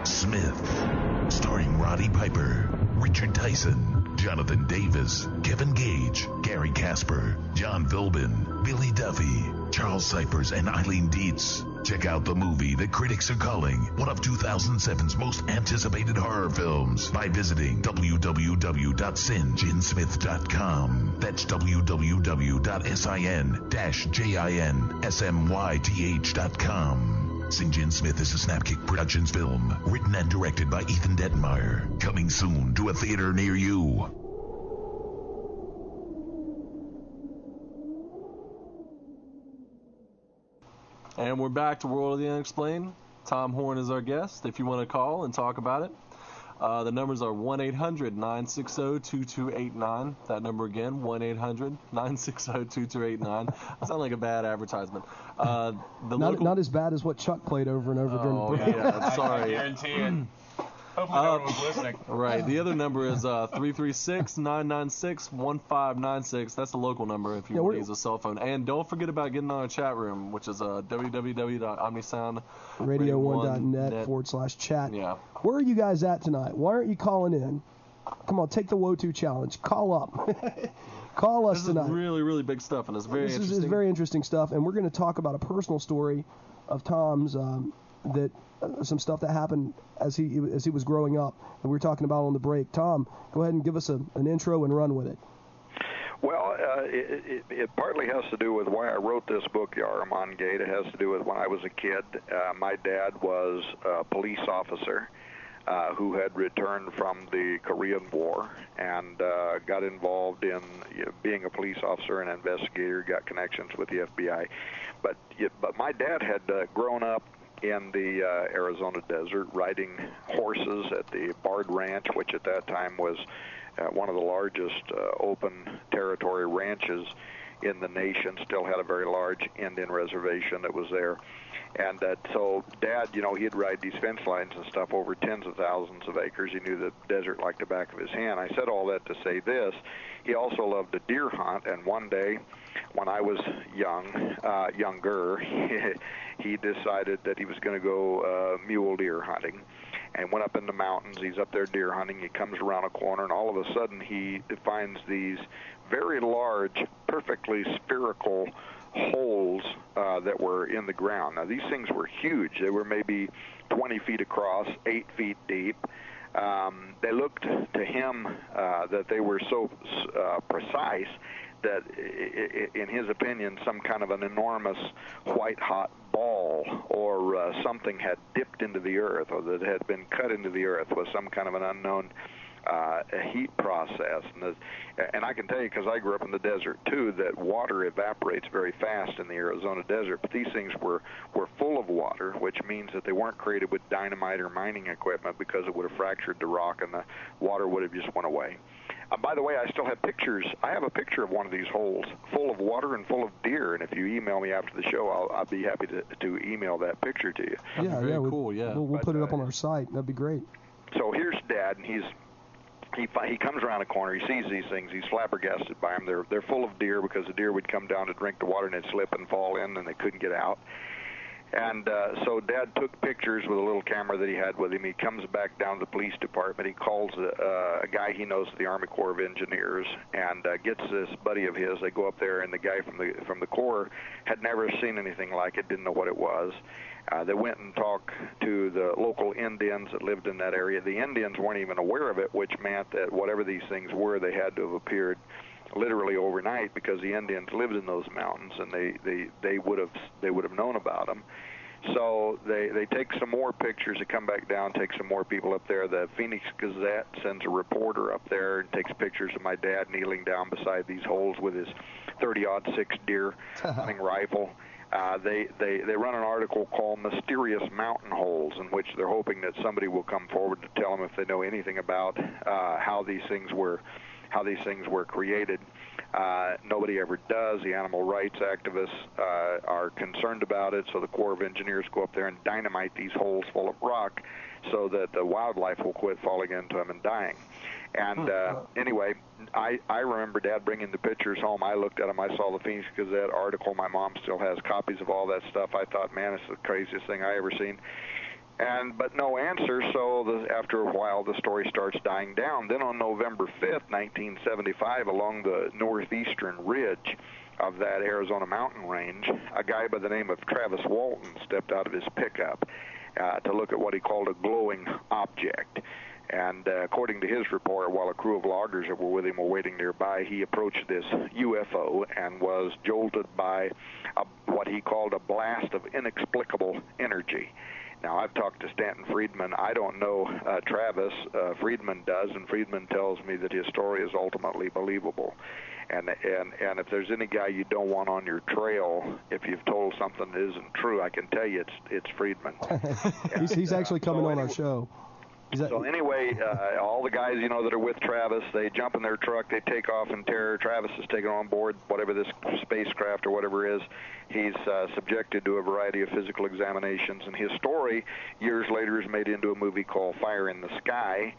Smith. Starring Roddy Piper, Richard Tyson, Jonathan Davis, Kevin Gage, Gary Casper, John Philbin, Billy Duffy, Charles Cypers, and Eileen Dietz. Check out the movie that critics are calling one of 2007's most anticipated horror films by visiting www.sinjinsmith.com. That's www.sin-jinsmyth.com. St. Jin Smith is a Snapkick Productions film, written and directed by Ethan Detmeyer. Coming soon to a theater near you. And we're back to World of the Unexplained. Tom Horn is our guest. If you want to call and talk about it, the numbers are 1-800-960-2289. That number again, 1-800-960-2289. I sound like a bad advertisement. Not as bad as what Chuck played over and over during the break. Yeah, sorry. I guarantee it. Hopefully no one was listening. Right. The other number is 336-996-1596. That's the local number if you want to use a cell phone. And don't forget about getting on our chat room, which is www.omnisoundradio1.net/chat. Yeah. Where are you guys at tonight? Why aren't you calling in? Come on, take the Wotu challenge. Call up. Call us tonight. This is really, really big stuff, and it's very interesting. This is very interesting stuff, and we're going to talk about a personal story of Tom's that some stuff that happened as he was growing up, and we were talking about on the break. Tom, go ahead and give us an intro and run with it. Well, it partly has to do with why I wrote this book, The Ahriman Gate. It has to do with when I was a kid. My dad was a police officer who had returned from the Korean War and got involved in being a police officer and investigator, got connections with the FBI. But my dad had grown up in the Arizona desert, riding horses at the Bard Ranch, which at that time was one of the largest open territory ranches in the nation. Still had a very large Indian reservation that was there. And so Dad, he'd ride these fence lines and stuff over tens of thousands of acres. He knew the desert like the back of his hand. I said all that to say this. He also loved to deer hunt, and one day when I was younger, he decided that he was going to go mule deer hunting, and went up in the mountains. He's up there deer hunting. He comes around a corner, and all of a sudden he finds these very large, perfectly spherical holes that were in the ground. Now, these things were huge. They were maybe 20 feet across, 8 feet deep. They looked to him that they were so precise that, in his opinion, some kind of an enormous white-hot ball or something had dipped into the earth, or that had been cut into the earth with some kind of an unknown heat process. And I can tell you, because I grew up in the desert too, that water evaporates very fast in the Arizona desert. But these things were full of water, which means that they weren't created with dynamite or mining equipment, because it would have fractured the rock and the water would have just went away. By the way, I still have pictures. I have a picture of one of these holes full of water and full of deer, and if you email me after the show, I'll be happy to email that picture to you. Yeah, very cool, yeah. We'll put it up on our site. That'd be great. So here's Dad, and he comes around a corner. He sees these things. He's flabbergasted by them. They're full of deer, because the deer would come down to drink the water and they'd slip and fall in, and they couldn't get out. And so Dad took pictures with a little camera that he had with him. He comes back down to the police department. He calls a guy he knows at the Army Corps of Engineers, and gets this buddy of his. They go up there, and the guy from the Corps had never seen anything like it, didn't know what it was. They went and talked to the local Indians that lived in that area. The Indians weren't even aware of it, which meant that whatever these things were, they had to have appeared literally overnight, because the Indians lived in those mountains, and they would have known about them. So they take some more pictures. They come back down, take some more people up there. The Phoenix Gazette sends a reporter up there and takes pictures of my dad kneeling down beside these holes with his 30-06 deer hunting rifle. They run an article called "Mysterious Mountain Holes," in which they're hoping that somebody will come forward to tell them if they know anything about how these things were created. Nobody ever does. The animal rights activists are concerned about it, so the Corps of Engineers go up there and dynamite these holes full of rock so that the wildlife will quit falling into them and dying. And anyway, I remember Dad bringing the pictures home. I looked at them. I saw the Phoenix Gazette article. My mom still has copies of all that stuff. I thought, man, it's the craziest thing I ever seen. But no answer, so after a while the story starts dying down. Then on November 5th, 1975, along the northeastern ridge of that Arizona mountain range, a guy by the name of Travis Walton stepped out of his pickup to look at what he called a glowing object. And according to his report, while a crew of loggers that were with him were waiting nearby, he approached this UFO and was jolted by what he called a blast of inexplicable energy. Now, I've talked to Stanton Friedman. I don't know Travis. Friedman does, and Friedman tells me that his story is ultimately believable. And if there's any guy you don't want on your trail, if you've told something that isn't true, I can tell you it's Friedman. he's actually coming on our show. So anyway, all the guys, that are with Travis, they jump in their truck, they take off in terror. Travis is taken on board whatever this spacecraft or whatever is. He's subjected to a variety of physical examinations, and his story, years later, is made into a movie called Fire in the Sky,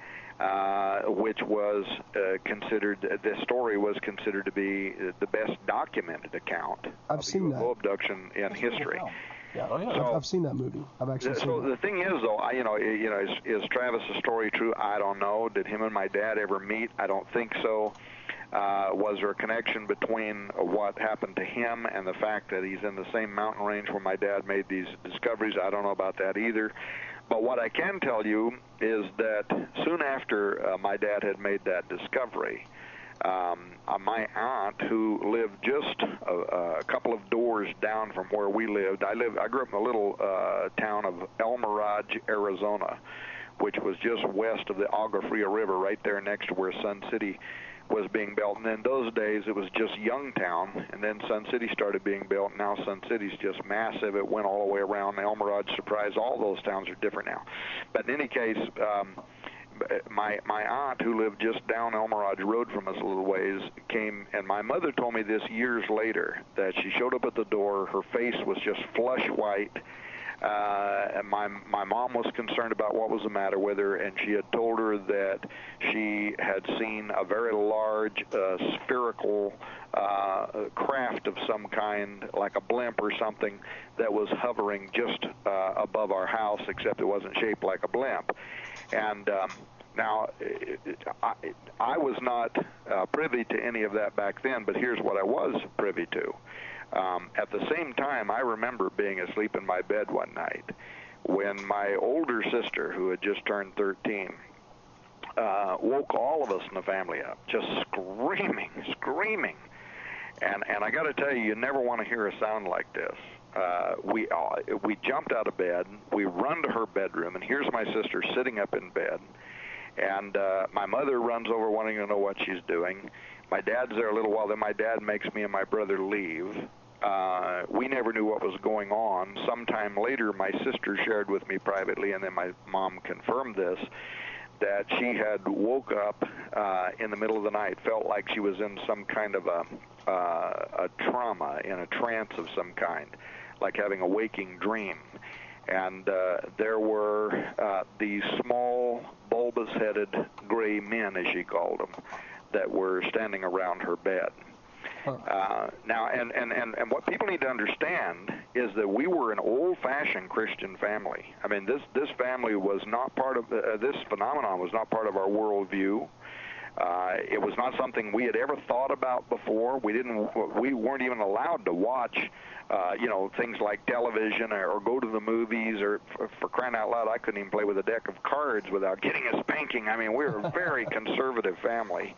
which was this story was considered to be the best documented account of UFO abduction in history. Yeah, I've seen that movie. I've actually seen it. So the thing is, though, is Travis's story true? I don't know. Did him and my dad ever meet? I don't think so. Was there a connection between what happened to him and the fact that he's in the same mountain range where my dad made these discoveries? I don't know about that either. But what I can tell you is that soon after my dad had made that discovery, my aunt, who lived just a couple of doors down from where we lived, I grew up in a little town of El Mirage, Arizona, which was just west of the Agua Fria River, right there next to where Sun City was being built. And in those days, it was just Youngtown, and then Sun City started being built. Now Sun City's just massive. It went all the way around. El Mirage, Surprise, all those towns are different now. But in any case, my aunt, who lived just down El Mirage Road from us a little ways, came, and my mother told me this years later, that she showed up at the door. Her face was just flush white. And my mom was concerned about what was the matter with her, and she had told her that she had seen a very large spherical craft of some kind, like a blimp or something, that was hovering just above our house, except it wasn't shaped like a blimp. And now, I was not privy to any of that back then, but here's what I was privy to. At the same time, I remember being asleep in my bed one night when my older sister, who had just turned 13, woke all of us in the family up, just screaming. And I got to tell you, you never want to hear a sound like this. We jumped out of bed, we run to her bedroom, and here's my sister sitting up in bed. And my mother runs over wanting to know what she's doing. My dad's there a little while, then my dad makes me and my brother leave. We never knew what was going on. Sometime later, my sister shared with me privately, and then my mom confirmed this, that she had woke up in the middle of the night, felt like she was in some kind of a trauma, in a trance of some kind, like having a waking dream. And there were these small, bulbous-headed gray men, as she called them, that were standing around her bed. Now, and what people need to understand is that we were an old-fashioned Christian family. I mean, this family was not part of this phenomenon was not part of our worldview. It was not something we had ever thought about before. We weren't even allowed to watch, things like television or go to the movies, or for crying out loud, I couldn't even play with a deck of cards without getting a spanking. I mean, we were a very conservative family.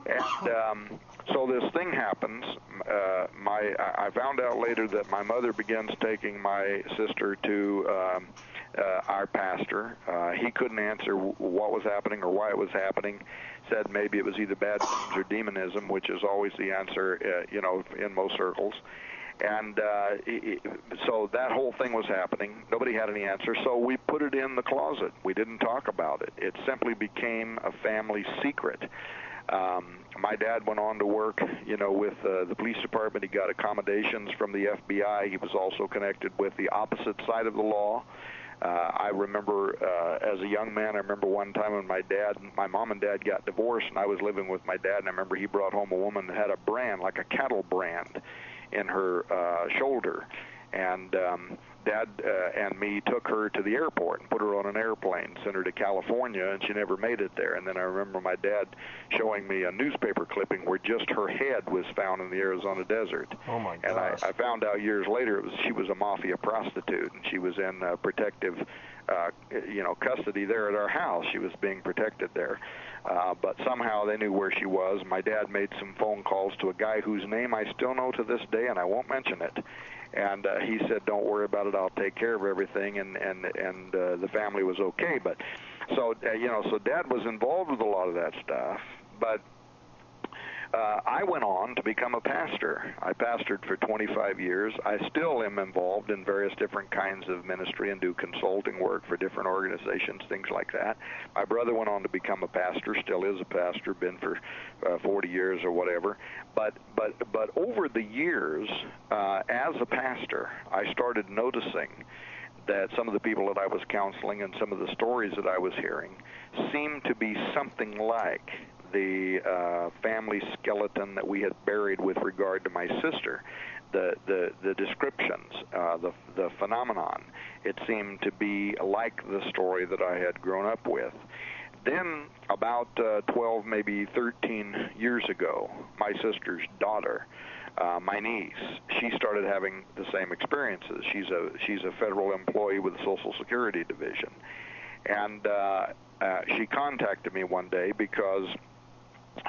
And so this thing happens. I found out later that my mother begins taking my sister to our pastor. He couldn't answer what was happening or why it was happening. Said maybe it was either bad dreams or demonism, which is always the answer, in most circles. And so that whole thing was happening. Nobody had any answer, so we put it in the closet. We didn't talk about it. It simply became a family secret. My dad went on to work, with the police department. He got accommodations from the FBI. He was also connected with the opposite side of the law. I remember as a young man, I remember one time when my mom and dad got divorced, and I was living with my dad, and I remember he brought home a woman that had a brand, like a cattle brand, in her shoulder. And Dad and me took her to the airport and put her on an airplane, sent her to California, and she never made it there. And then I remember my dad showing me a newspaper clipping where just her head was found in the Arizona desert. Oh, my gosh. And I found out years later she was a mafia prostitute, and she was in protective custody there at our house. She was being protected there. But somehow they knew where she was. My dad made some phone calls to a guy whose name I still know to this day, and I won't mention it. And he said, "Don't worry about it. I'll take care of everything." And the family was okay. But so so Dad was involved with a lot of that stuff. But I went on to become a pastor. I pastored for 25 years. I still am involved in various different kinds of ministry and do consulting work for different organizations, things like that. My brother went on to become a pastor, still is a pastor, been for 40 years or whatever. But over the years, as a pastor, I started noticing that some of the people that I was counseling and some of the stories that I was hearing seemed to be something like the family skeleton that we had buried with regard to my sister. The descriptions, the phenomenon, it seemed to be like the story that I had grown up with. Then, about 12, maybe 13 years ago, my sister's daughter, my niece, she started having the same experiences. She's a federal employee with the Social Security Division. And she contacted me one day because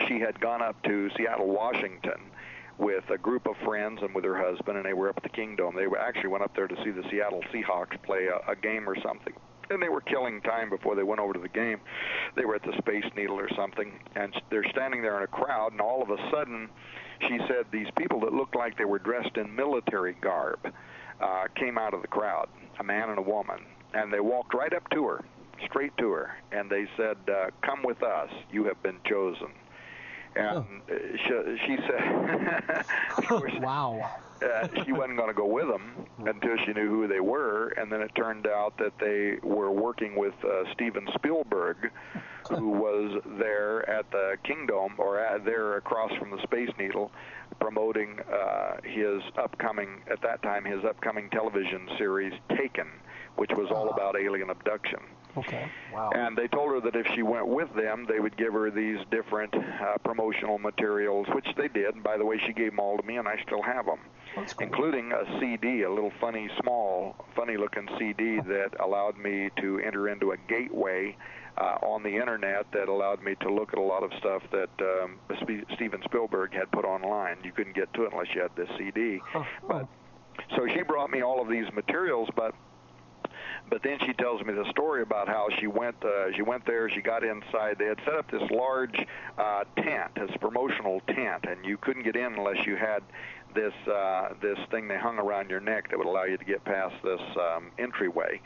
she had gone up to Seattle, Washington with a group of friends and with her husband, and they were up at the Kingdome. They actually went up there to see the Seattle Seahawks play a game or something. And they were killing time before they went over to the game. They were at the Space Needle or something, and they're standing there in a crowd, and all of a sudden, she said these people that looked like they were dressed in military garb came out of the crowd, a man and a woman, and they walked right up to her, straight to her, and they said, "Come with us, you have been chosen." And she said, wow. She wasn't going to go with them until she knew who they were, and then it turned out that they were working with Steven Spielberg, who was there at the Kingdome, or there across from the Space Needle, promoting his upcoming television series, Taken, which was all about alien abduction. Okay. Wow. And they told her that if she went with them, they would give her these different promotional materials, which they did. And by the way, she gave them all to me, and I still have them, including a CD, a little funny-looking CD that allowed me to enter into a gateway on the Internet that allowed me to look at a lot of stuff that Steven Spielberg had put online. You couldn't get to it unless you had this CD. But so she brought me all of these materials, but then she tells me the story about how she went there, she got inside. They had set up this large tent, this promotional tent, and you couldn't get in unless you had this thing they hung around your neck that would allow you to get past this entryway.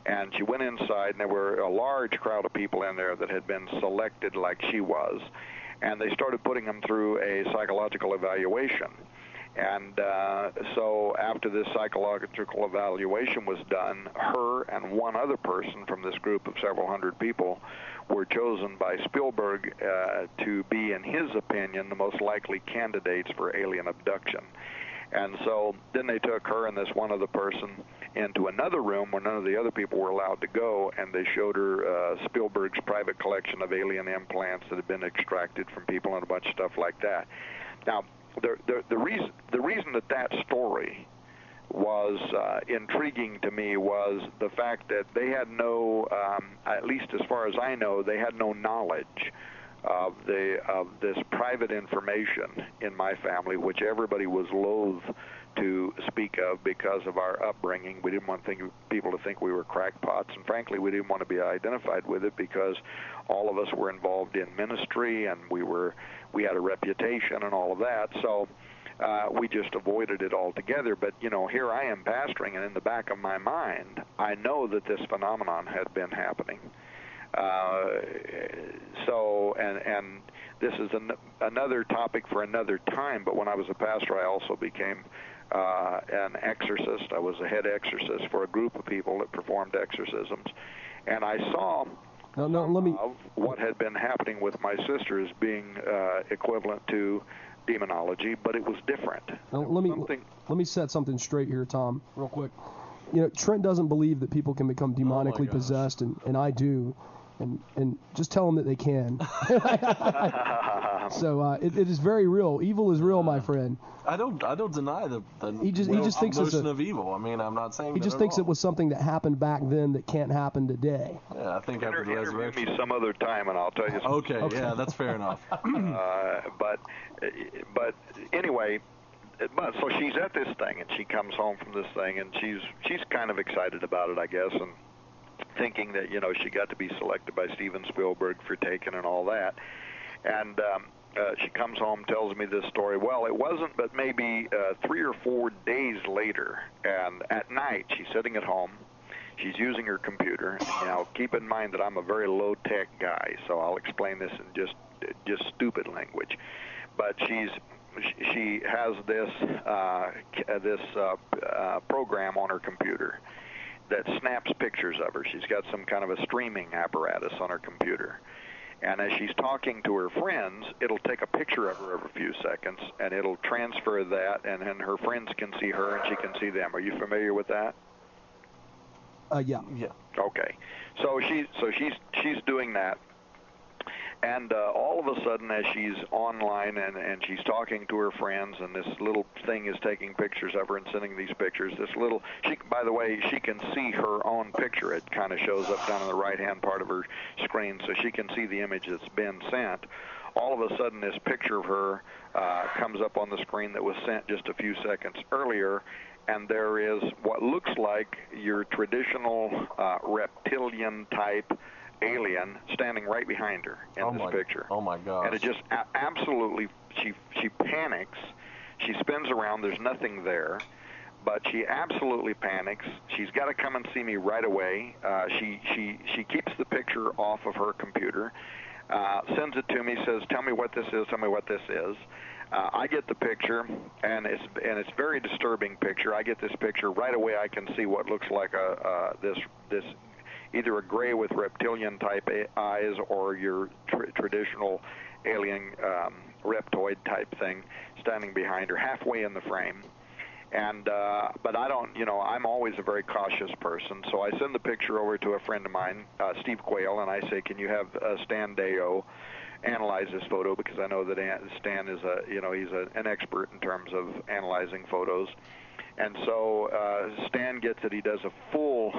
And she went inside, and there were a large crowd of people in there that had been selected like she was, and they started putting them through a psychological evaluation. And so after this psychological evaluation was done, her and one other person from this group of several hundred people were chosen by Spielberg to be, in his opinion, the most likely candidates for alien abduction. And so then they took her and this one other person into another room where none of the other people were allowed to go, and they showed her Spielberg's private collection of alien implants that had been extracted from people and a bunch of stuff like that. Now, the reason that story was intriguing to me was the fact that they had no, at least as far as I know, they had no knowledge of this private information in my family, which everybody was loath to speak of because of our upbringing. We didn't want people to think we were crackpots, and frankly, we didn't want to be identified with it because all of us were involved in ministry, and we had a reputation and all of that. So we just avoided it altogether. But here I am pastoring, and in the back of my mind, I know that this phenomenon had been happening. And this is another topic for another time. But when I was a pastor, I also became an exorcist. I was a head exorcist for a group of people that performed exorcisms, and I saw what had been happening with my sister as being equivalent to demonology, but it was different. Now, let me set something straight here, Tom, real quick. Trent doesn't believe that people can become demonically possessed, and I do. And just tell them that they can. So it is very real. Evil is real, my friend. I don't deny the he just thinks notion of evil. I mean, I'm not saying he just thinks it was something that happened back then that can't happen today. Yeah, I think after the resurrection. Interview me some other time, and I'll tell you. Okay, yeah, that's fair enough. But anyway. So she's at this thing, and she comes home from this thing, and she's kind of excited about it, I guess, and thinking that she got to be selected by Steven Spielberg for Taken and all that. And she comes home, tells me this story. Well, it wasn't, but maybe 3 or 4 days later, and at night she's sitting at home. She's using her computer. Now, keep in mind that I'm a very low-tech guy, so I'll explain this in just stupid language. But she has this program on her computer that snaps pictures of her. She's got some kind of a streaming apparatus on her computer. And as she's talking to her friends, it'll take a picture of her every few seconds, and it'll transfer that, and then her friends can see her and she can see them. Are you familiar with that? Yeah. Okay. So she's doing that. And all of a sudden, as she's online and she's talking to her friends, and this little thing is taking pictures of her and sending these pictures, by the way, she can see her own picture. It kind of shows up down in the right-hand part of her screen, so she can see the image that's been sent. All of a sudden, this picture of her comes up on the screen that was sent just a few seconds earlier, and there is what looks like your traditional reptilian-type alien standing right behind her in this picture. Oh my gosh. And it just absolutely, she panics. She spins around. There's nothing there. But she absolutely panics. She's got to come and see me right away. She keeps the picture off of her computer, sends it to me, says, "Tell me what this is. Tell me what this is." I get the picture, and it's a very disturbing picture. I get this picture right away. I can see what looks like this either a gray with reptilian type eyes or your traditional alien reptoid type thing standing behind her, halfway in the frame. And but I don't, I'm always a very cautious person, so I send the picture over to a friend of mine, Steve Quayle, and I say, "Can you have Stan Deo analyze this photo?" Because I know that Stan is he's an expert in terms of analyzing photos. And so Stan gets it. He does a full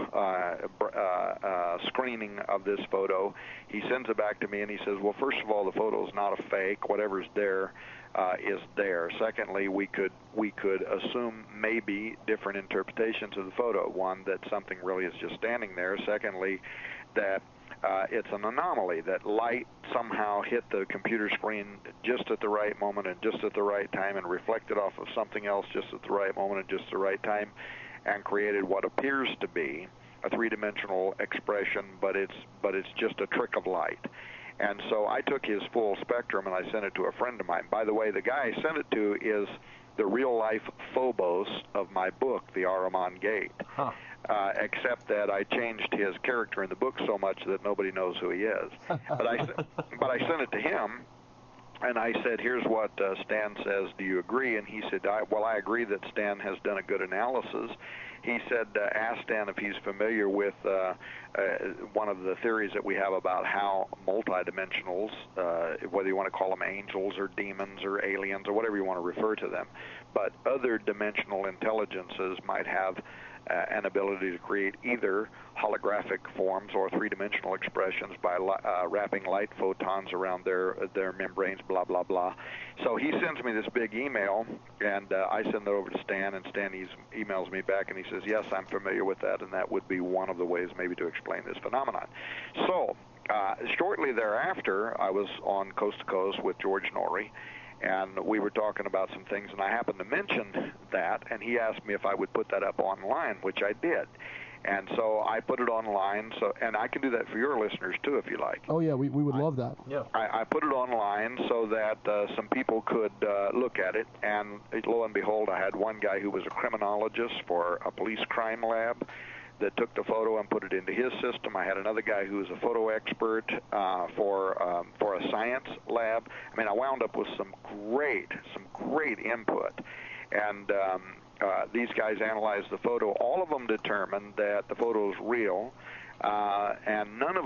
screening of this photo. He sends it back to me, and he says, "Well, first of all, the photo is not a fake. Whatever's there is there. Secondly, we could assume maybe different interpretations of the photo. One, that something really is just standing there. Secondly, that it's an anomaly, that light somehow hit the computer screen just at the right moment and just at the right time and reflected off of something else just at the right moment and just the right time and created what appears to be a three-dimensional expression, but it's just a trick of light." And so I took his full spectrum and I sent it to a friend of mine. By the way, the guy I sent it to is the real-life Phobos of my book, The Ahriman Gate. Huh. Except that I changed his character in the book so much that nobody knows who he is. But I sent it to him, and I said, "Here's what Stan says. Do you agree?" And he said, I agree that Stan has done a good analysis." He said, "Ask Stan if he's familiar with one of the theories that we have about how multidimensionals, whether you want to call them angels or demons or aliens or whatever you want to refer to them, but other dimensional intelligences might have an ability to create either holographic forms or three-dimensional expressions by wrapping light photons around their membranes, blah, blah, blah." So he sends me this big email, and I send it over to Stan, and Stan emails me back, and he says, "Yes, I'm familiar with that, and that would be one of the ways maybe to explain this phenomenon." So shortly thereafter, I was on Coast to Coast with George Norrie, and we were talking about some things, and I happened to mention that, and he asked me if I would put that up online, which I did. And so I put it online, and I can do that for your listeners, too, if you like. Oh, yeah, we would love that. Yeah. I put it online so that some people could look at it, and lo and behold, I had one guy who was a criminologist for a police crime lab that took the photo and put it into his system. I had another guy who was a photo expert for a science lab. I mean, I wound up with some great input, and these guys analyzed the photo. All of them determined that the photo is real, and none of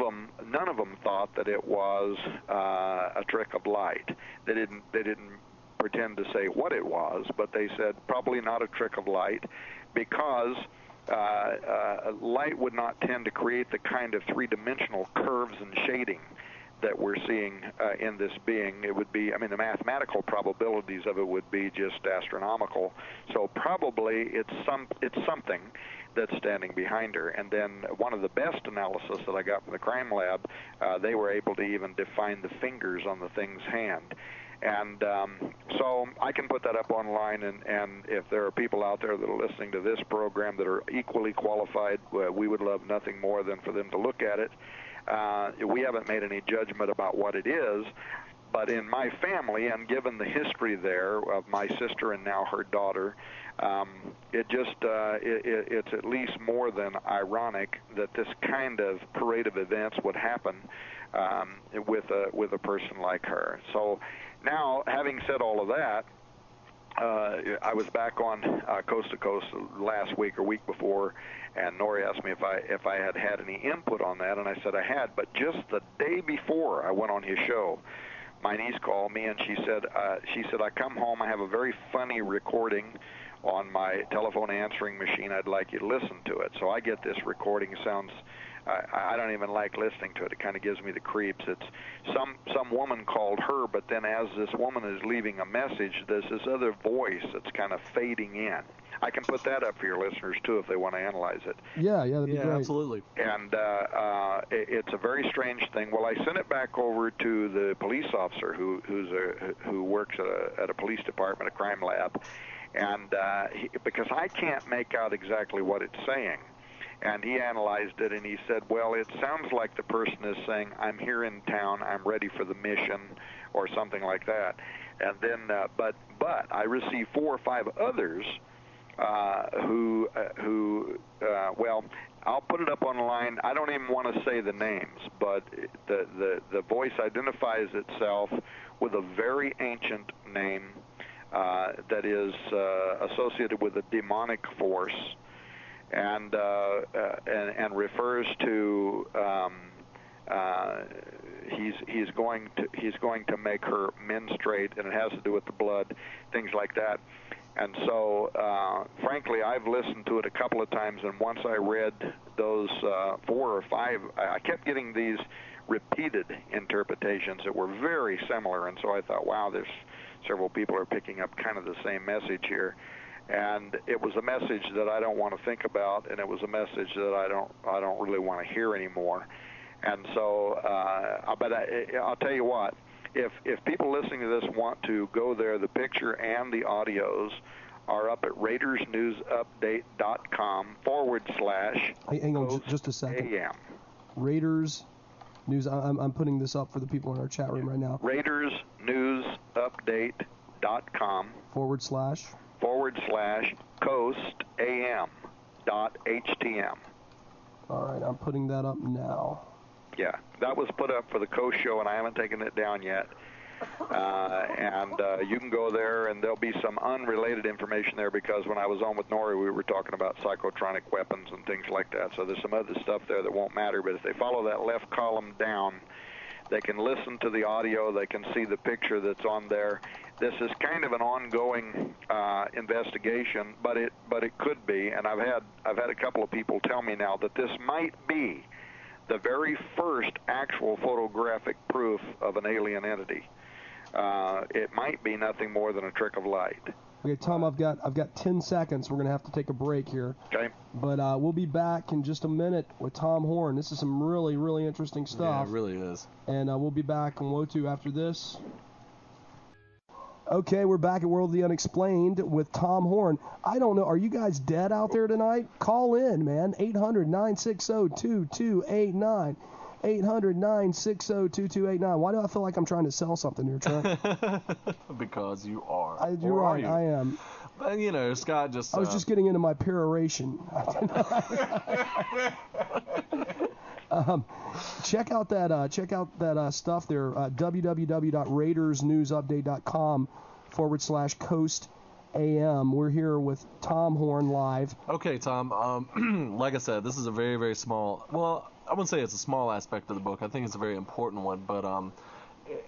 them thought that it was a trick of light. They didn't pretend to say what it was, but they said probably not a trick of light, because light would not tend to create the kind of three-dimensional curves and shading that we're seeing in this being. It would be, the mathematical probabilities of it would be just astronomical. So probably it's something that's standing behind her. And then one of the best analysis that I got from the crime lab, they were able to even define the fingers on the thing's hand. And so I can put that up online, and if there are people out there that are listening to this program that are equally qualified, we would love nothing more than for them to look at it. We haven't made any judgment about what it is, but in my family, and given the history there of my sister and now her daughter, it's at least more than ironic that this kind of parade of events would happen with a person like her. So now, having said all of that, I was back on Coast to Coast last week or week before, and Nori asked me if I had any input on that, and I said I had. But just the day before I went on his show, my niece called me and she said I come home, I have a very funny recording on my telephone answering machine. I'd like you to listen to it. So I get this recording. Sounds I don't even like listening to it. It kind of gives me the creeps. It's some woman called her, but then as this woman is leaving a message, there's this other voice that's kind of fading in. I can put that up for your listeners too if they want to analyze it. Yeah, that'd be great. Absolutely. And it's a very strange thing. Well, I sent it back over to the police officer who works at a police department, a crime lab, and because I can't make out exactly what it's saying. And he analyzed it, and he said, well, it sounds like the person is saying, I'm here in town, I'm ready for the mission, or something like that. And then, but I received 4 or 5 others well, I'll put it up online. I don't even want to say the names, but the voice identifies itself with a very ancient name that is associated with a demonic force, and refers to he's going to make her menstruate, and it has to do with the blood, things like that. And so, frankly, I've listened to it a couple of times, and once I read those 4 or 5, I kept getting these repeated interpretations that were very similar, and so I thought, wow, there's several people are picking up kind of the same message here. And it was a message that I don't want to think about, and it was a message that I don't really want to hear anymore. And so, but I'll tell you what, if people listening to this want to go there, the picture and the audios are up at RaidersNewsUpdate.com / Hang on just a second. A.M. Raiders News. I'm putting this up for the people in our chat room right now. RaidersNewsUpdate.com / Coast AM.htm. All right, I'm putting that up now. Yeah, that was put up for the Coast Show, and I haven't taken it down yet. And you can go there, and there'll be some unrelated information there, because when I was on with Nori, we were talking about psychotronic weapons and things like that. So there's some other stuff there that won't matter, but if they follow that left column down, they can listen to the audio, they can see the picture that's on there. This is kind of an ongoing investigation, but it could be, and I've had a couple of people tell me now that this might be the very first actual photographic proof of an alien entity. It might be nothing more than a trick of light. Okay, Tom, I've got 10 seconds. We're going to have to take a break here. Okay. But we'll be back in just a minute with Tom Horn. This is some really, really interesting stuff. Yeah, it really is. And we'll be back on WOTU after this. Okay, we're back at World of the Unexplained with Tom Horn. I don't know, are you guys dead out there tonight? Call in, man. 800-960-2289. 800-960-2289. Why do I feel like I'm trying to sell something here, Trent? Because you are. You're right, I am. But, Scott just... I was just getting into my peroration. Check out that stuff there, www.RaidersNewsUpdate.com / Coast A.M. We're here with Tom Horn live. Okay, Tom. Like I said, this is a very, very small... Well, I wouldn't say it's a small aspect of the book. I think it's a very important one, but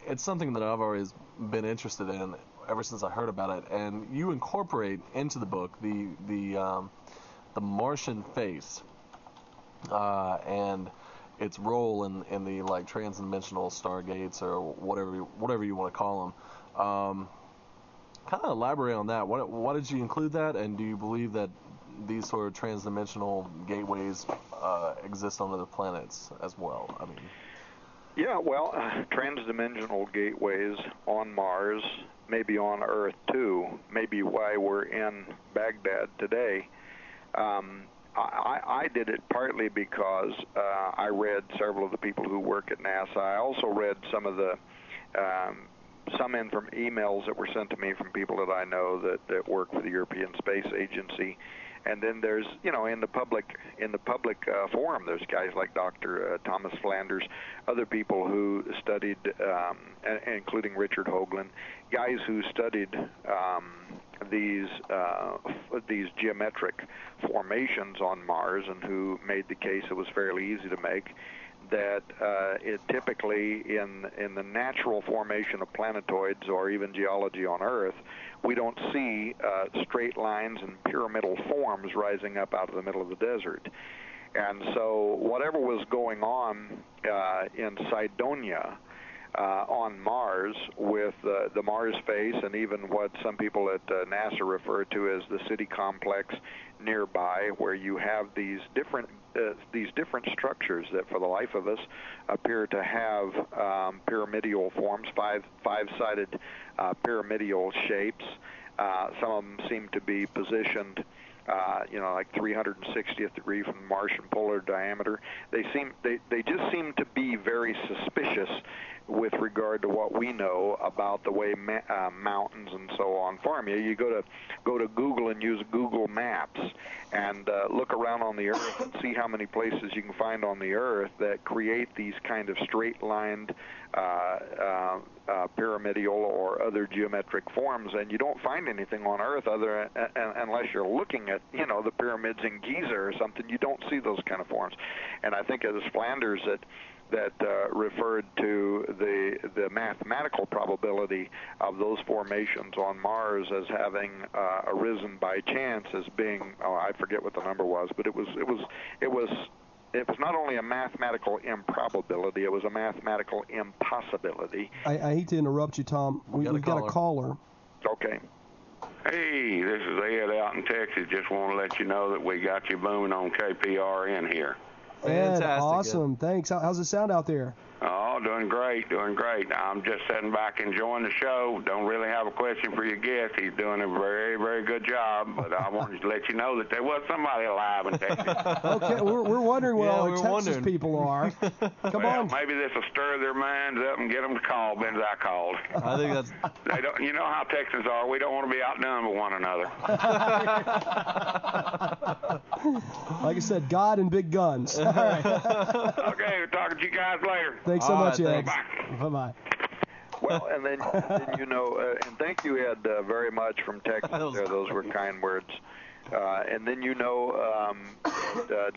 it's something that I've always been interested in ever since I heard about it. And you incorporate into the book the Martian face and its role in the transdimensional stargates, or whatever you want to call them. Kind of elaborate on that. Why did you include that, and do you believe that these sort of transdimensional gateways exist on other planets as well? I mean, Yeah, well, transdimensional gateways on Mars, maybe on Earth too, maybe why we're in Baghdad today. I did it partly because I read several of the people who work at NASA. I also read some of the some emails that were sent to me from people that I know that work for the European Space Agency. And then there's, in the public forum, there's guys like Dr. Thomas Flanders, other people who studied, including Richard Hoagland, guys who studied these geometric formations on Mars, and who made the case it was fairly easy to make, that it typically in the natural formation of planetoids or even geology on Earth, we don't see straight lines and pyramidal forms rising up out of the middle of the desert. And so whatever was going on in Cydonia on Mars with the Mars face, and even what some people at NASA refer to as the city complex nearby, where you have these different structures that for the life of us appear to have pyramidal forms, five-sided pyramidal shapes. Some of them seem to be positioned like 360th degree from the Martian polar diameter. They just seem to be very suspicious with regard to what we know about the way mountains and so on form. You go to Google and use Google Maps and look around on the Earth and see how many places you can find on the Earth that create these kind of straight-lined pyramidal or other geometric forms, and you don't find anything on Earth unless you're looking at the pyramids in Giza or something. You don't see those kind of forms. And I think it was Flanders that referred to the mathematical probability of those formations on Mars as having arisen by chance as being, I forget what the number was, but it was not only a mathematical improbability, it was a mathematical impossibility. I hate to interrupt you, Tom. We've got a caller. Okay. Hey, this is Ed out in Texas. Just want to let you know that we got you booming on KPRN here. Ed, awesome. Thanks. How's it sound out there? Oh, doing great. I'm just sitting back enjoying the show. Don't really have a question for your guest. He's doing a very, very good job, but I wanted to let you know that there was somebody alive in Texas. Okay, we're wondering what all the Texas people are. Come on. Maybe this will stir their minds up and get them to call, Ben, as I called. I think that's... They don't, you know how Texans are. We don't want to be outdone with one another. Like I said, God and big guns. All right. Okay, we'll talk to you guys later. Thanks so much, Ed. Bye-bye. Well, and then and thank you, Ed, very much from Texas. Those were kind words. And then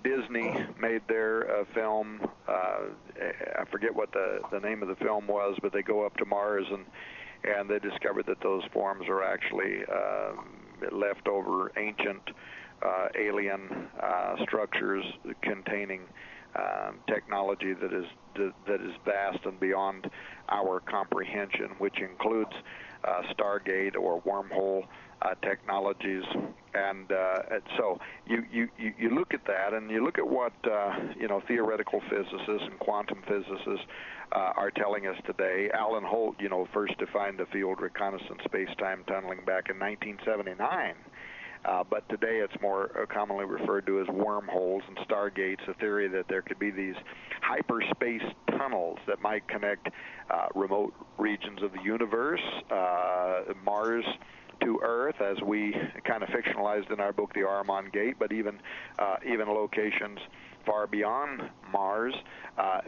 Disney made their film. I forget what the name of the film was, but they go up to Mars and they discovered that those forms are actually leftover ancient alien structures containing technology that is vast and beyond our comprehension, which includes Stargate or wormhole technologies. And so you look at that, and you look at what theoretical physicists and quantum physicists are telling us today. Alan Holt, first defined the field reconnaissance space-time tunneling back in 1979. But today it's more commonly referred to as wormholes and stargates, a theory that there could be these hyperspace tunnels that might connect remote regions of the universe, Mars to Earth, as we kind of fictionalized in our book, The Ahriman Gate, but even locations far beyond Mars.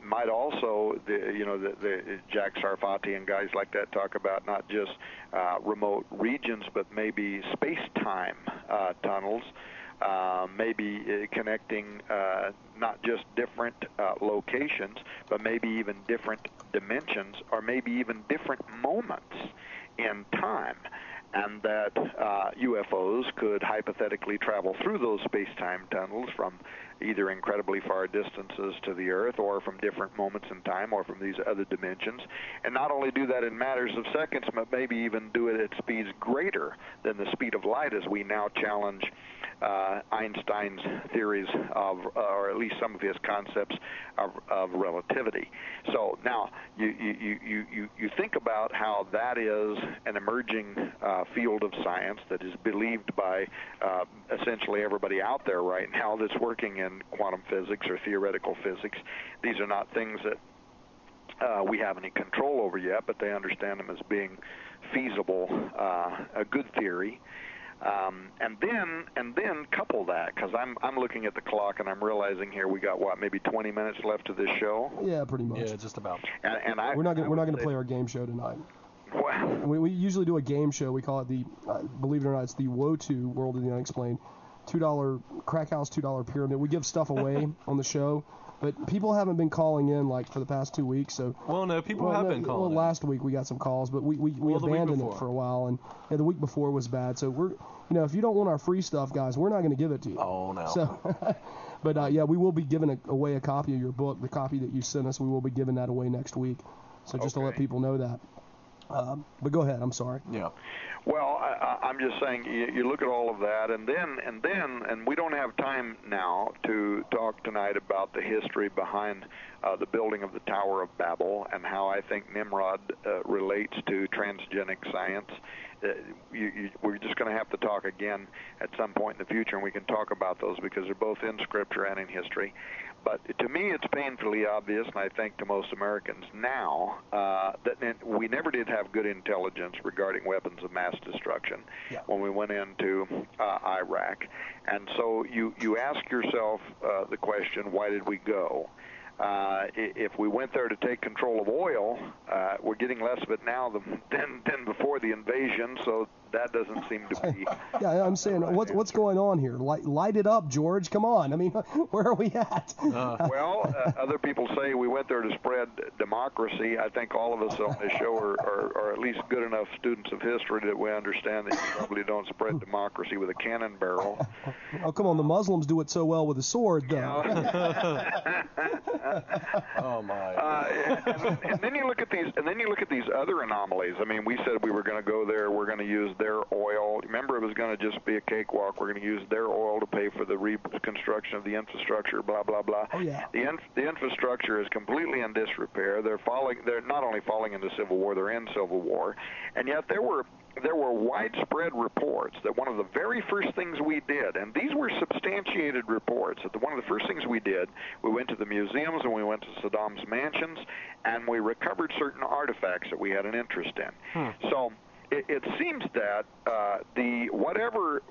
Might also, the Jack Sarfati and guys like that talk about not just remote regions, but maybe space-time tunnels, maybe connecting not just different locations, but maybe even different dimensions, or maybe even different moments in time. And that UFOs could hypothetically travel through those space-time tunnels from either incredibly far distances to the Earth or from different moments in time or from these other dimensions, and not only do that in matters of seconds, but maybe even do it at speeds greater than the speed of light, as we now challenge Einstein's theories of, or at least some of his concepts of relativity. So now you think about how that is an emerging field of science that is believed by essentially everybody out there right now that's working in quantum physics or theoretical physics. These are not things that we have any control over yet, but they understand them as being feasible, a good theory. And then couple that, because I'm looking at the clock and I'm realizing here we got maybe 20 minutes left of this show. Yeah, pretty much. Yeah, just about. And we're not going to play our game show tonight. Wow. We usually do a game show. We call it the, believe it or not, it's the WOTU, World of the Unexplained, $2 crack house, $2 pyramid. We give stuff away on the show, but people haven't been calling in like for the past 2 weeks. So people have been calling. Well, last week we got some calls, but we abandoned it for a while, and the week before was bad. So we're, if you don't want our free stuff, guys, we're not going to give it to you. Oh no. So, but yeah, we will be giving away a copy of your book, the copy that you sent us. We will be giving that away next week. So just to let people know that. But go ahead. I'm sorry. Yeah. Well, I'm just saying, you look at all of that, and we don't have time now to talk tonight about the history behind the building of the Tower of Babel and how I think Nimrod relates to transgenic science. We're just going to have to talk again at some point in the future, and we can talk about those because they're both in Scripture and in history. But to me, it's painfully obvious, and I think to most Americans now, that we never did have good intelligence regarding weapons of mass destruction when we went into Iraq. And so you ask yourself the question, why did we go? If we went there to take control of oil, we're getting less of it now than before the invasion, so that doesn't seem to be... Yeah, I'm saying, what's going on here? Light it up, George. Come on. I mean, where are we at? Well, other people say we went there to spread democracy. I think all of us on this show are at least good enough students of history that we understand that you probably don't spread democracy with a cannon barrel. Oh, come on. The Muslims do it so well with a sword, though. Oh, my. And then you look at these other anomalies. I mean, we said we were going to go there. We're going to use their oil. Remember, it was going to just be a cakewalk. We're going to use their oil to pay for the reconstruction of the infrastructure, blah, blah, blah. Oh, yeah. The infrastructure is completely in disrepair. They're not only falling into civil war, they're in civil war. And yet there were widespread reports that one of the very first things we did, and these were substantiated reports, that one of the first things we did, we went to the museums and we went to Saddam's mansions, and we recovered certain artifacts that we had an interest in. So it seems that whatever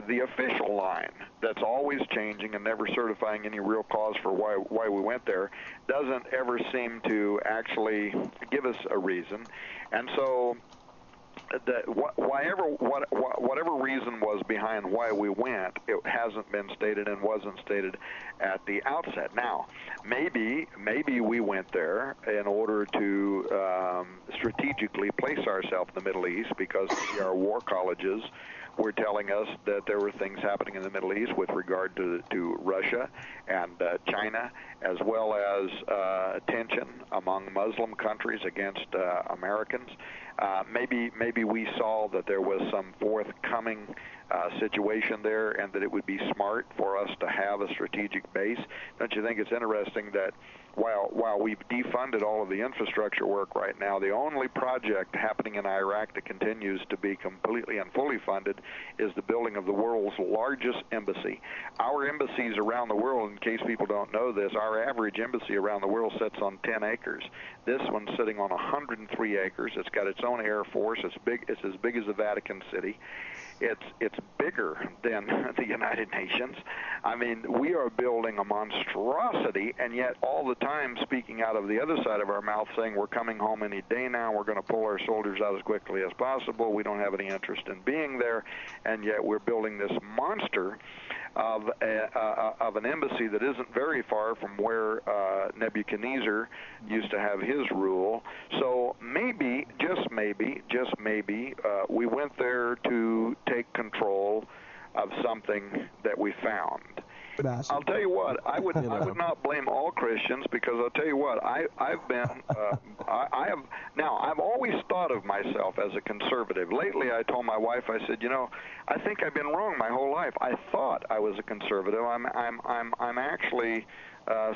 the official line that's always changing and never certifying any real cause for why we went there doesn't ever seem to actually give us a reason, and so whatever reason was behind why we went, it hasn't been stated and wasn't stated at the outset. Now, maybe we went there in order to strategically place ourselves in the Middle East because our war colleges were telling us that there were things happening in the Middle East with regard to Russia and China, as well as tension among Muslim countries against Americans. Maybe we saw that there was some forthcoming situation there and that it would be smart for us to have a strategic base. Don't you think it's interesting that while we've defunded all of the infrastructure work right now, the only project happening in Iraq that continues to be completely and fully funded is the building of the world's largest embassy. Our embassies around the world, in case people don't know this, our average embassy around the world sits on 10 acres. This one's sitting on 103 acres. It's got its own air force. It's as big as the Vatican City. It's bigger than the United Nations. I mean, we are building a monstrosity, and yet all the time speaking out of the other side of our mouth saying we're coming home any day now, we're going to pull our soldiers out as quickly as possible, we don't have any interest in being there, and yet we're building this monster of an embassy that isn't very far from where Nebuchadnezzar used to have his rule. So maybe, just maybe, we went there to take control of something that we found. I'll tell you what, I would not blame all Christians, because I'll tell you what, I've always thought of myself as a conservative. Lately, I told my wife, I said, I think I've been wrong my whole life. I thought I was a conservative. I'm actually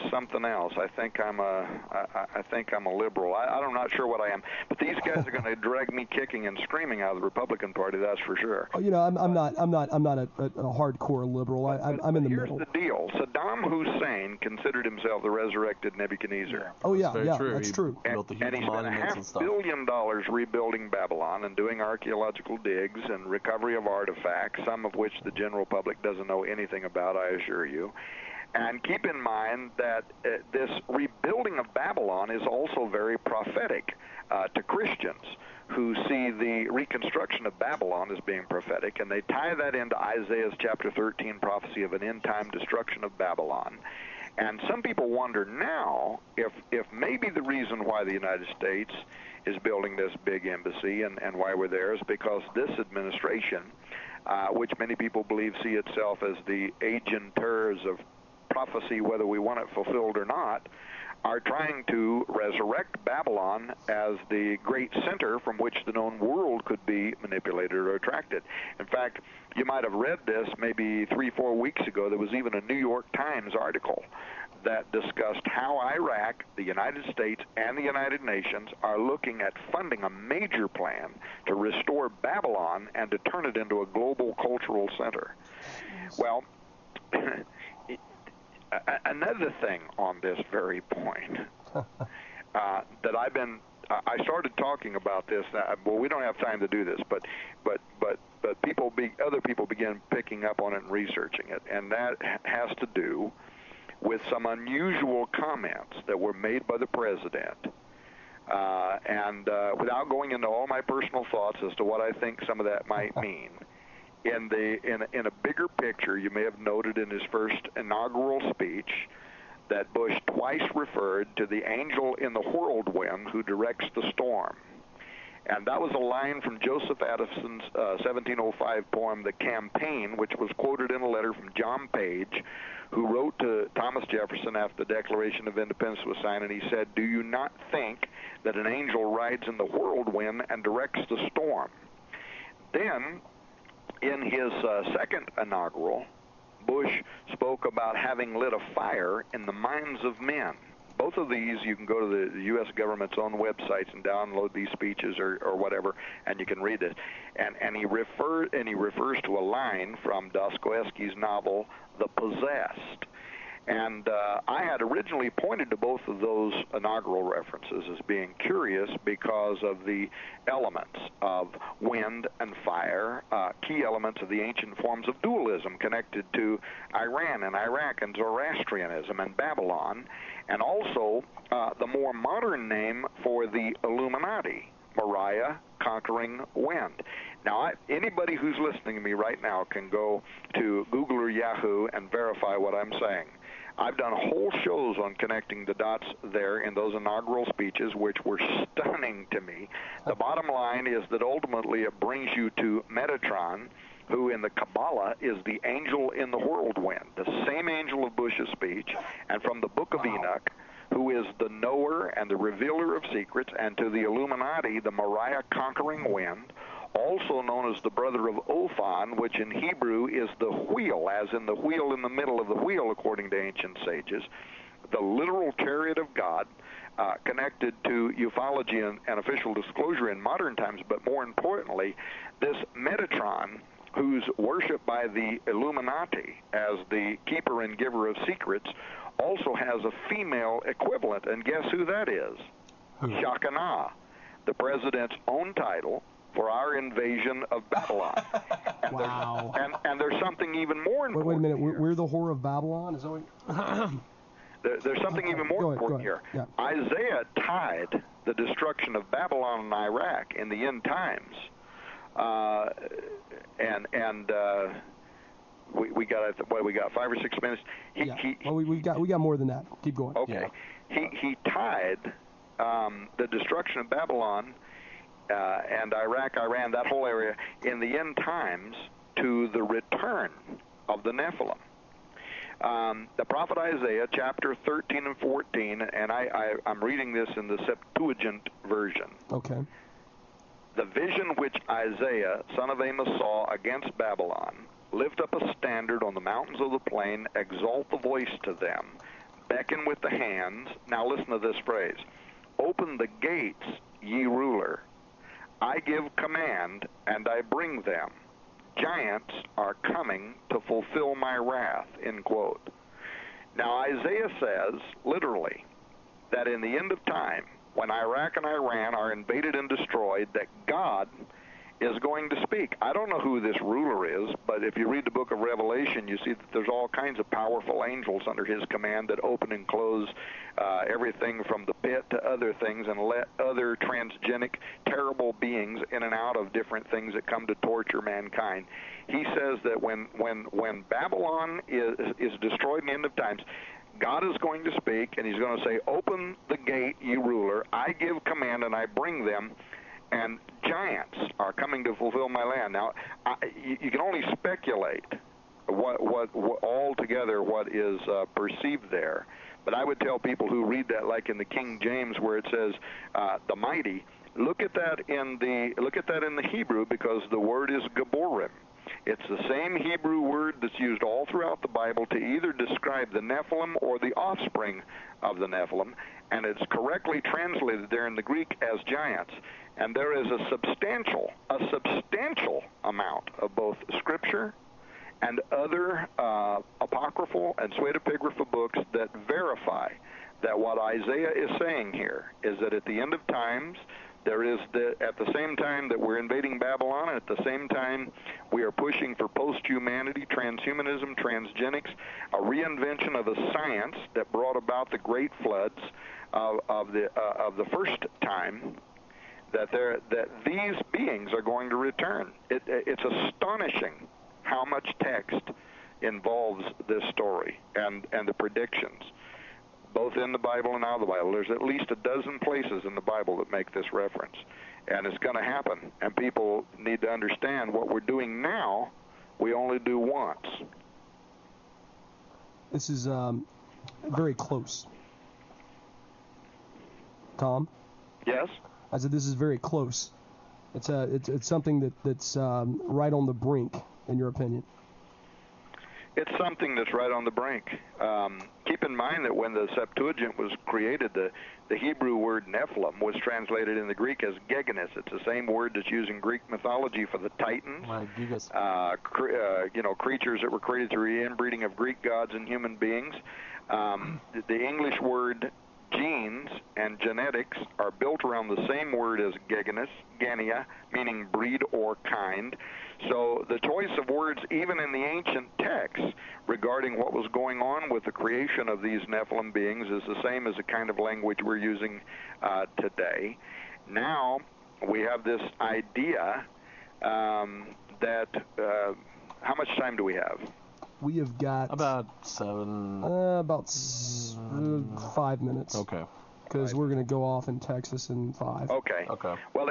something else. I think I'm a liberal. I'm not sure what I am. But these guys are going to drag me kicking and screaming out of the Republican Party. That's for sure. Oh, I'm not a hardcore liberal. I'm in the middle. Here's the deal. Saddam Hussein considered himself the resurrected Nebuchadnezzar. Oh yeah, true. That's true. And he spent $500 million rebuilding Babylon and doing archaeological digs and recovery of artifacts, some of which the general public doesn't know anything about, I assure you. And keep in mind that this rebuilding of Babylon is also very prophetic to Christians who see the reconstruction of Babylon as being prophetic, and they tie that into Isaiah's chapter 13 prophecy of an end-time destruction of Babylon. And some people wonder now if maybe the reason why the United States is building this big embassy and why we're there is because this administration, which many people believe see itself as the agenteurs of prophecy, whether we want it fulfilled or not, are trying to resurrect Babylon as the great center from which the known world could be manipulated or attracted. In fact, you might have read this maybe 3-4 weeks ago. There was even a New York Times article that discussed how Iraq, the United States, and the United Nations are looking at funding a major plan to restore Babylon and to turn it into a global cultural center. Well, another thing on this very point that I started talking about this. Well, we don't have time to do this, but other people began picking up on it and researching it, and that has to do with some unusual comments that were made by the president. And without going into all my personal thoughts as to what I think some of that might mean. In a bigger picture, you may have noted in his first inaugural speech that Bush twice referred to the angel in the whirlwind who directs the storm. And that was a line from Joseph Addison's 1705 poem, The Campaign, which was quoted in a letter from John Page, who wrote to Thomas Jefferson after the Declaration of Independence was signed, and he said, "Do you not think that an angel rides in the whirlwind and directs the storm?" Then, in his second inaugural, Bush spoke about having lit a fire in the minds of men. Both of these, you can go to the U.S. government's own websites and download these speeches or whatever, and you can read this. And he refers to a line from Dostoevsky's novel, The Possessed. And I had originally pointed to both of those inaugural references as being curious because of the elements of wind and fire, key elements of the ancient forms of dualism connected to Iran and Iraq and Zoroastrianism and Babylon, and also the more modern name for the Illuminati, Moriah, conquering wind. Now, anybody who's listening to me right now can go to Google or Yahoo and verify what I'm saying. I've done whole shows on connecting the dots there in those inaugural speeches, which were stunning to me. The bottom line is that ultimately it brings you to Metatron, who in the Kabbalah is the angel in the whirlwind, the same angel of Bush's speech, and from the Book of Enoch, who is the knower and the revealer of secrets, and to the Illuminati, the Moriah conquering wind, also known as the brother of Ophan, which in Hebrew is the wheel, as in the wheel in the middle of the wheel, according to ancient sages, the literal chariot of God, connected to ufology and official disclosure in modern times, but more importantly, this Metatron, who's worshipped by the Illuminati as the keeper and giver of secrets, also has a female equivalent, and guess who that is? Shekinah, the president's own title for our invasion of Babylon. And wow. And there's something even more important. Wait a minute, here. we're the whore of Babylon? Is that what... There's something even more important here. Yeah. Isaiah tied the destruction of Babylon and Iraq in the end times. We got 5 or 6 minutes. We got more than that. Keep going. Okay. Yeah. He tied the destruction of Babylon and Iraq, Iran, that whole area in the end times to the return of the Nephilim. The prophet Isaiah, chapter 13 and 14, and I'm reading this in the Septuagint version. Okay. The vision which Isaiah, son of Amos, saw against Babylon, lift up a standard on the mountains of the plain, exalt the voice to them, beckon with the hands. Now listen to this phrase. Open the gates, ye ruler. I give command, and I bring them. Giants are coming to fulfill my wrath, end quote. Now Isaiah says, literally, that in the end of time, when Iraq and Iran are invaded and destroyed, that God is going to speak. I don't know who this ruler is, but if you read the book of Revelation, you see that there's all kinds of powerful angels under his command that open and close everything from the pit to other things and let other transgenic, terrible beings in and out of different things that come to torture mankind. He says that when Babylon is destroyed in the end of times, God is going to speak, and he's going to say, open the gate, ye ruler. I give command, and I bring them. And giants are coming to fulfill my land. Now, you can only speculate what altogether what is perceived there. But I would tell people who read that, like in the King James, where it says the mighty, look at that in the Hebrew, because the word is Gaborim. It's the same Hebrew word that's used all throughout the Bible to either describe the Nephilim or the offspring of the Nephilim, and it's correctly translated there in the Greek as giants. And there is a substantial amount of both Scripture and other apocryphal and pseudepigrapha books that verify that what Isaiah is saying here is that at the end of times, there is at the same time that we're invading Babylon, and at the same time we are pushing for post-humanity, transhumanism, transgenics, a reinvention of a science that brought about the great floods of the first time. That these beings are going to return. It's astonishing how much text involves this story and the predictions, both in the Bible and out of the Bible. There's at least a dozen places in the Bible that make this reference, and it's going to happen. And people need to understand what we're doing now, we only do once. This is very close. Tom? Yes? I said this is very close. It's something that's right on the brink, in your opinion. It's something that's right on the brink. Keep in mind that when the Septuagint was created, the Hebrew word Nephilim was translated in the Greek as Gegenis. It's the same word that's used in Greek mythology for the Titans, creatures that were created through the inbreeding of Greek gods and human beings. The English word genes and genetics are built around the same word as Gegenis, Genia, meaning breed or kind. So the choice of words, even in the ancient texts, regarding what was going on with the creation of these Nephilim beings is the same as the kind of language we're using today. Now we have this idea that how much time do we have? We have got about 7. About 5 minutes. Okay. Because we're going to go off in Texas in 5. Okay. Well,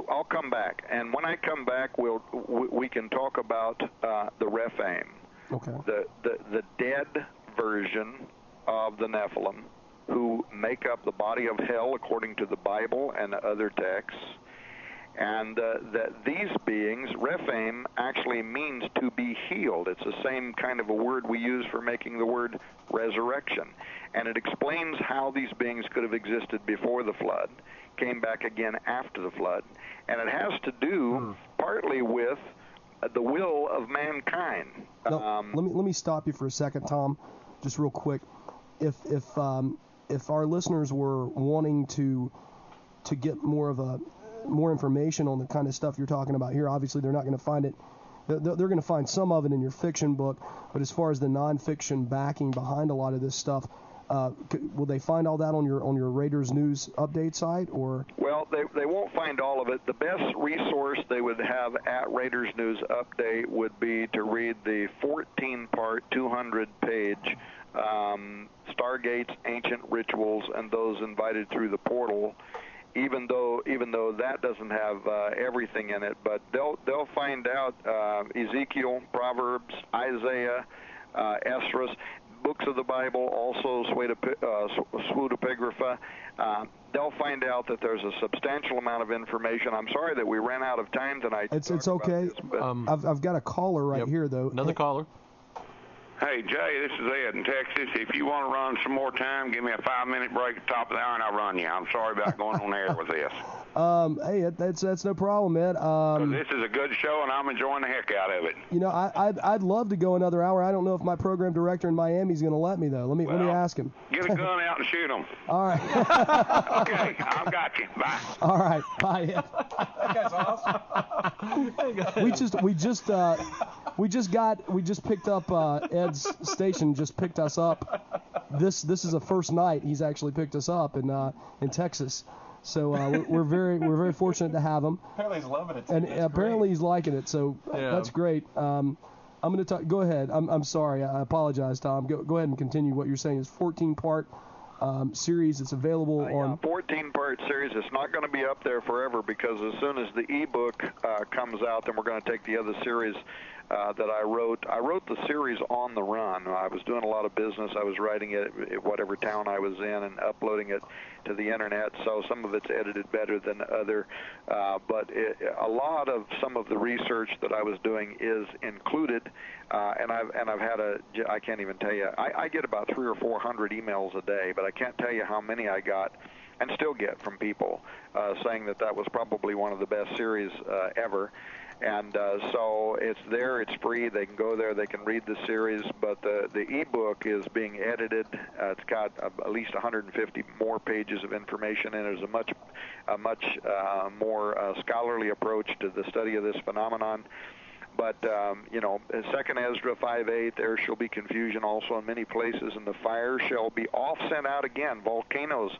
I'll come back, and when I come back, we can talk about the Rephaim. Okay. The dead version of the Nephilim, who make up the body of hell according to the Bible and other texts. And that these beings, Rephaim, actually means to be healed. It's the same kind of a word we use for making the word resurrection. And it explains how these beings could have existed before the flood, came back again after the flood. And it has to do partly with the will of mankind. Now, let me stop you for a second, Tom, just real quick. If our listeners were wanting to get more information on the kind of stuff you're talking about here, obviously they're not going to find it. They're going to find some of it in your fiction book, but as far as the nonfiction backing behind a lot of this stuff, will they find all that on your Raiders News update site, or? Well, they won't find all of it. The best resource they would have at Raiders News Update would be to read the 14-part, 200-page Stargates, Ancient Rituals, and those invited through the portal. Even though that doesn't have everything in it, but they'll find out Ezekiel, Proverbs, Isaiah, Esdras, books of the Bible, also pseudepigrapha. They'll find out that there's a substantial amount of information. I'm sorry that we ran out of time tonight. It's okay. I've got a caller right here, though. Another caller. Hey, Jay, this is Ed in Texas. If you want to run some more time, give me a 5-minute break at the top of the hour and I'll run you. I'm sorry about going on air with this. Hey, that's no problem, Ed. 'Cause this is a good show and I'm enjoying the heck out of it. You know, I'd love to go another hour. I don't know if my program director in Miami is going to let me, though. Let me ask him. Get a gun out and shoot them. All right. Okay, I've got you. Bye. All right. Bye, Ed. That guy's awesome. We just picked up Ed's station. Just picked us up. This is the first night he's actually picked us up in Texas. So we're very fortunate to have him. Apparently he's loving it. And That's apparently great. he's liking it. So that's great. I'm going to talk. Go ahead. I'm sorry. I apologize, Tom. Go ahead and continue what you're saying. It's 14-part series. It's available on 14-part series. It's not going to be up there forever because as soon as the ebook comes out, then we're going to take the other series that I wrote. I wrote the series on the run. I was doing a lot of business. I was writing it at whatever town I was in and uploading it to the internet. So some of it's edited better than other, but a lot of some of the research that I was doing is included. And I've had I can't even tell you. I get about 300 or 400 emails a day, but I can't tell you how many I got and still get from people saying that was probably one of the best series ever. And so it's there, it's free, they can go there, they can read the series, but the ebook is being edited. It's got at least 150 more pages of information, and there's a much more scholarly approach to the study of this phenomenon. But, you know, 2nd Ezra 5:8, there shall be confusion also in many places, and the fire shall be oft sent out again. Volcanoes,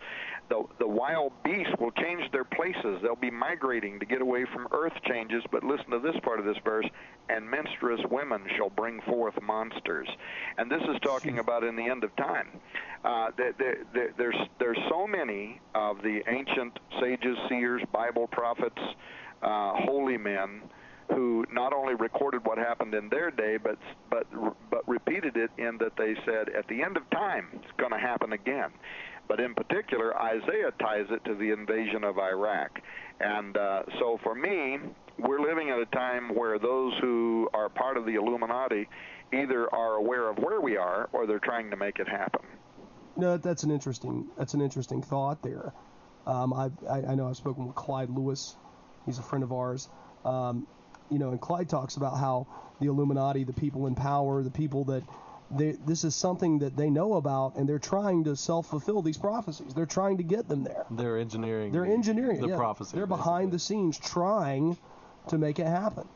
the wild beasts will change their places. They'll be migrating to get away from earth changes. But listen to this part of this verse, and menstruous women shall bring forth monsters. And this is talking about in the end of time. There's so many of the ancient sages, seers, Bible prophets, holy men, who not only recorded what happened in their day, but repeated it in that they said at the end of time it's going to happen again. But in particular, Isaiah ties it to the invasion of Iraq. And so for me, we're living at a time where those who are part of the Illuminati either are aware of where we are or they're trying to make it happen. No, that's an interesting thought there. I know I've spoken with Clyde Lewis. He's a friend of ours. You know, and Clyde talks about how the Illuminati, the people in power, the people that this is something that they know about, and they're trying to self-fulfill these prophecies. They're trying to get them there. They're engineering the prophecy. They're behind the scenes trying to make it happen.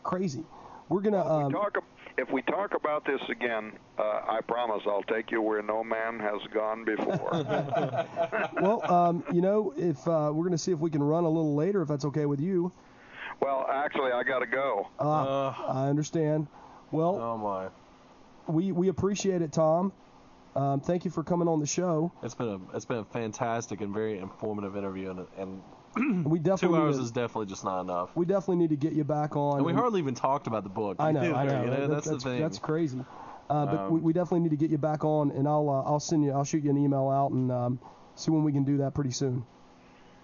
Crazy. We're gonna. If we talk about this again, I promise I'll take you where no man has gone before. Well, you know, if we're going to see if we can run a little later, if that's okay with you. Well, actually, I got to go. I understand. Well, oh my. We appreciate it, Tom. Thank you for coming on the show. It's been a fantastic and very informative interview, and we definitely 2 hours is definitely just not enough. We definitely need to get you back on. And we hardly even talked about the book. I know. You know, that's the thing. That's crazy. But we definitely need to get you back on, and I'll shoot you an email out and see when we can do that pretty soon.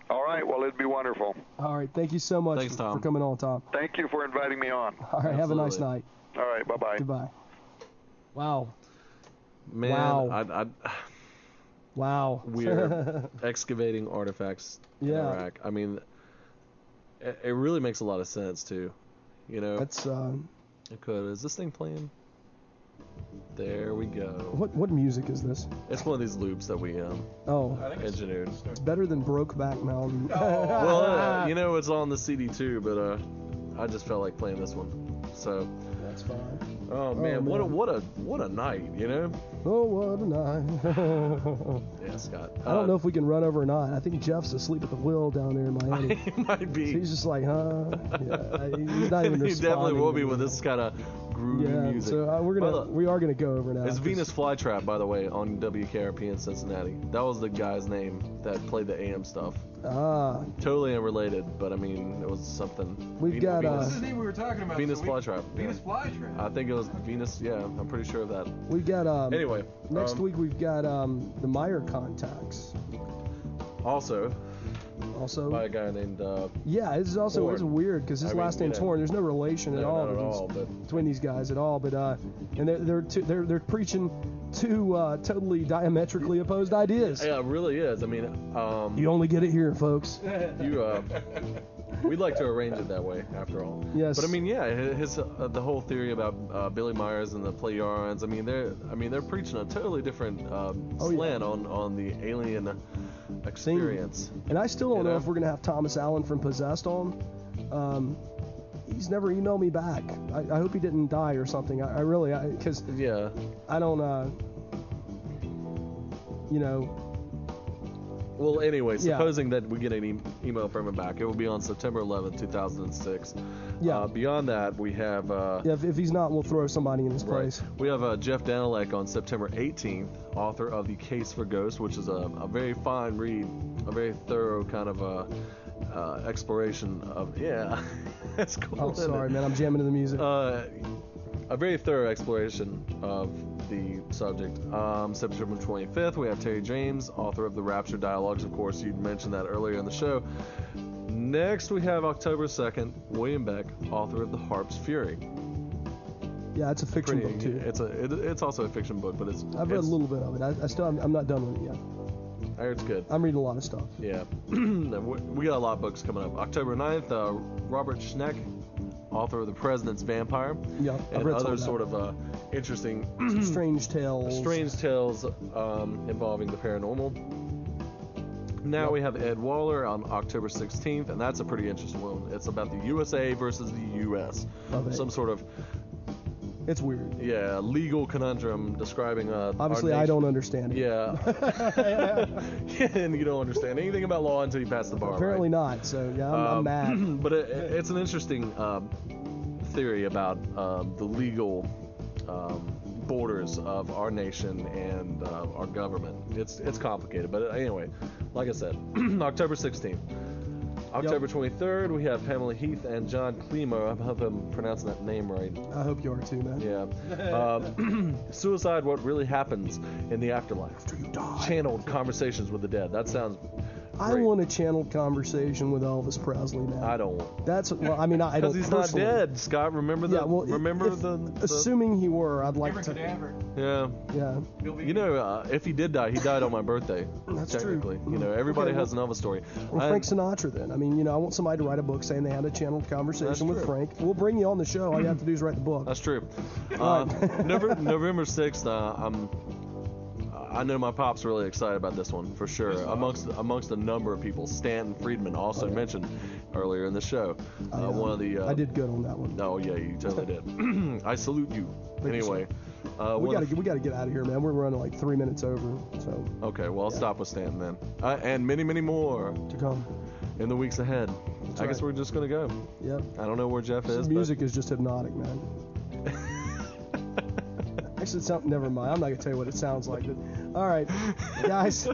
All right. Well, it'd be wonderful. All right. Thank you so much for coming on, Tom. Thank you for inviting me on. All right. Absolutely. Have a nice night. All right. Bye-bye. Goodbye. Wow. Man, wow. Wow. We're excavating artifacts in Iraq. I mean, it really makes a lot of sense, too. You know? That's, It could. Is this thing playing? There we go. What music is this? It's one of these loops that we engineered. It's better than Brokeback Mountain. Well, you know, it's on the CD, too, but I just felt like playing this one. So... That's fine. Oh man, what a night, you know? Oh, what a night. Yeah, Scott. I don't know if we can run over or not. I think Jeff's asleep at the wheel down there in Miami. He might be. So he's just like, huh? Yeah, he's not even responding. He definitely will be with this kind of groovy music. So we are gonna go over now. It's Venus Flytrap, by the way, on WKRP in Cincinnati. That was the guy's name that played the AM stuff. Totally unrelated, but I mean, it was something. We've got What's his name we were talking about? Venus flytrap. Venus flytrap. I think it was Venus. Yeah, I'm pretty sure of that. We've got Anyway, next week we've got the Meyer contacts. Also by a guy named. Yeah, it's also Torn. it's weird because his last name's Torn. There's no relation at all, between these guys at all. But and they're preaching two totally diametrically opposed ideas. Yeah, it really is. I mean, you only get it here, folks. We'd like to arrange it that way, after all. Yes. But I mean, yeah, his the whole theory about Billy Myers and the Plejarians. I mean, they're preaching a totally different slant on the alien experience. And I still don't know if we're gonna have Thomas Allen from Possessed on. He's never emailed me back. I hope he didn't die or something. I really, because I don't, you know. Well, anyway, supposing that we get an email from him back, it will be on September 11th, 2006. Yeah. Beyond that, we have. If he's not, we'll throw somebody in his place. We have Jeff Danilek on September 18th, author of The Case for Ghosts, which is a very fine read, a very thorough kind of exploration of. Yeah. That's cool. Oh, sorry, man. I'm jamming to the music. A very thorough exploration of the subject. September 25th, we have Terry James, author of the Rapture Dialogues. Of course, you mentioned that earlier in the show. Next, we have October 2nd, William Beck, author of The Harp's Fury. Yeah, it's a fiction book too. It's also a fiction book, but I've read a little bit of it. I'm not done with it yet. I heard it's good. I'm reading a lot of stuff. Yeah. We got a lot of books coming up. October 9th, Robert Schneck, author of The President's Vampire. Yeah, and other sort of interesting strange tales involving the paranormal. Now we have Ed Waller on October 16th, and that's a pretty interesting one. It's about the USA versus the US. Some sort of it's weird. Yeah, legal conundrum describing obviously I don't understand it. Yeah. And you don't understand anything about law until you pass the bar. Apparently not. So yeah, I'm mad. But it's an interesting theory about the legal borders of our nation and our government. It's complicated, but anyway, like I said, October 16th. October 23rd, we have Pamela Heath and John Klima. I hope I'm pronouncing that name right. I hope you are too, man. Yeah. Suicide, What Really Happens in the Afterlife. After you die. Channeled Conversations with the Dead. That sounds great. I want a channeled conversation with Elvis Presley, man. I don't want. That's, well, I mean, I don't. Because he's not dead, Scott. Remember the. Assuming he were, I'd like to. Yeah. Yeah. You know, if he did die, he died on my birthday. That's technically. true. You know, everybody has an Elvis story. Well, Frank Sinatra, then. I mean, you know, I want somebody to write a book saying they had a channeled conversation with Frank. We'll bring you on the show. All you have to do is write the book. That's true. November 6th, I know my pop's really excited about this one for sure. Amongst a number of people, Stanton Friedman also mentioned earlier in the show. One of the I did good on that one. Oh yeah, you totally did. I salute you. Anyway, we gotta get out of here, man. We're running like 3 minutes over. So okay, well I'll stop with Stanton then, and many more to come in the weeks ahead. I guess we're just gonna go. Yep. I don't know where Jeff is. Music is just hypnotic, man. Actually, it's something. Never mind. I'm not gonna tell you what it sounds like. But all right, guys.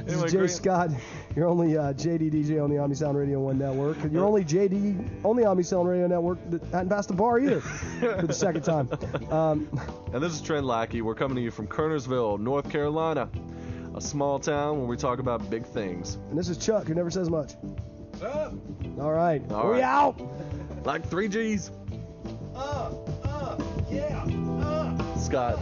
This is Jay Scott. You're only JD DJ on the Omni Sound Radio 1 network. You're only JD on the Omni Sound Radio network that hadn't passed the bar either for the second time. And this is Trent Lackey. We're coming to you from Kernersville, North Carolina, a small town where we talk about big things. And this is Chuck, who never says much. What's up? All right. We out. Like 3 G's. Yeah. Scott.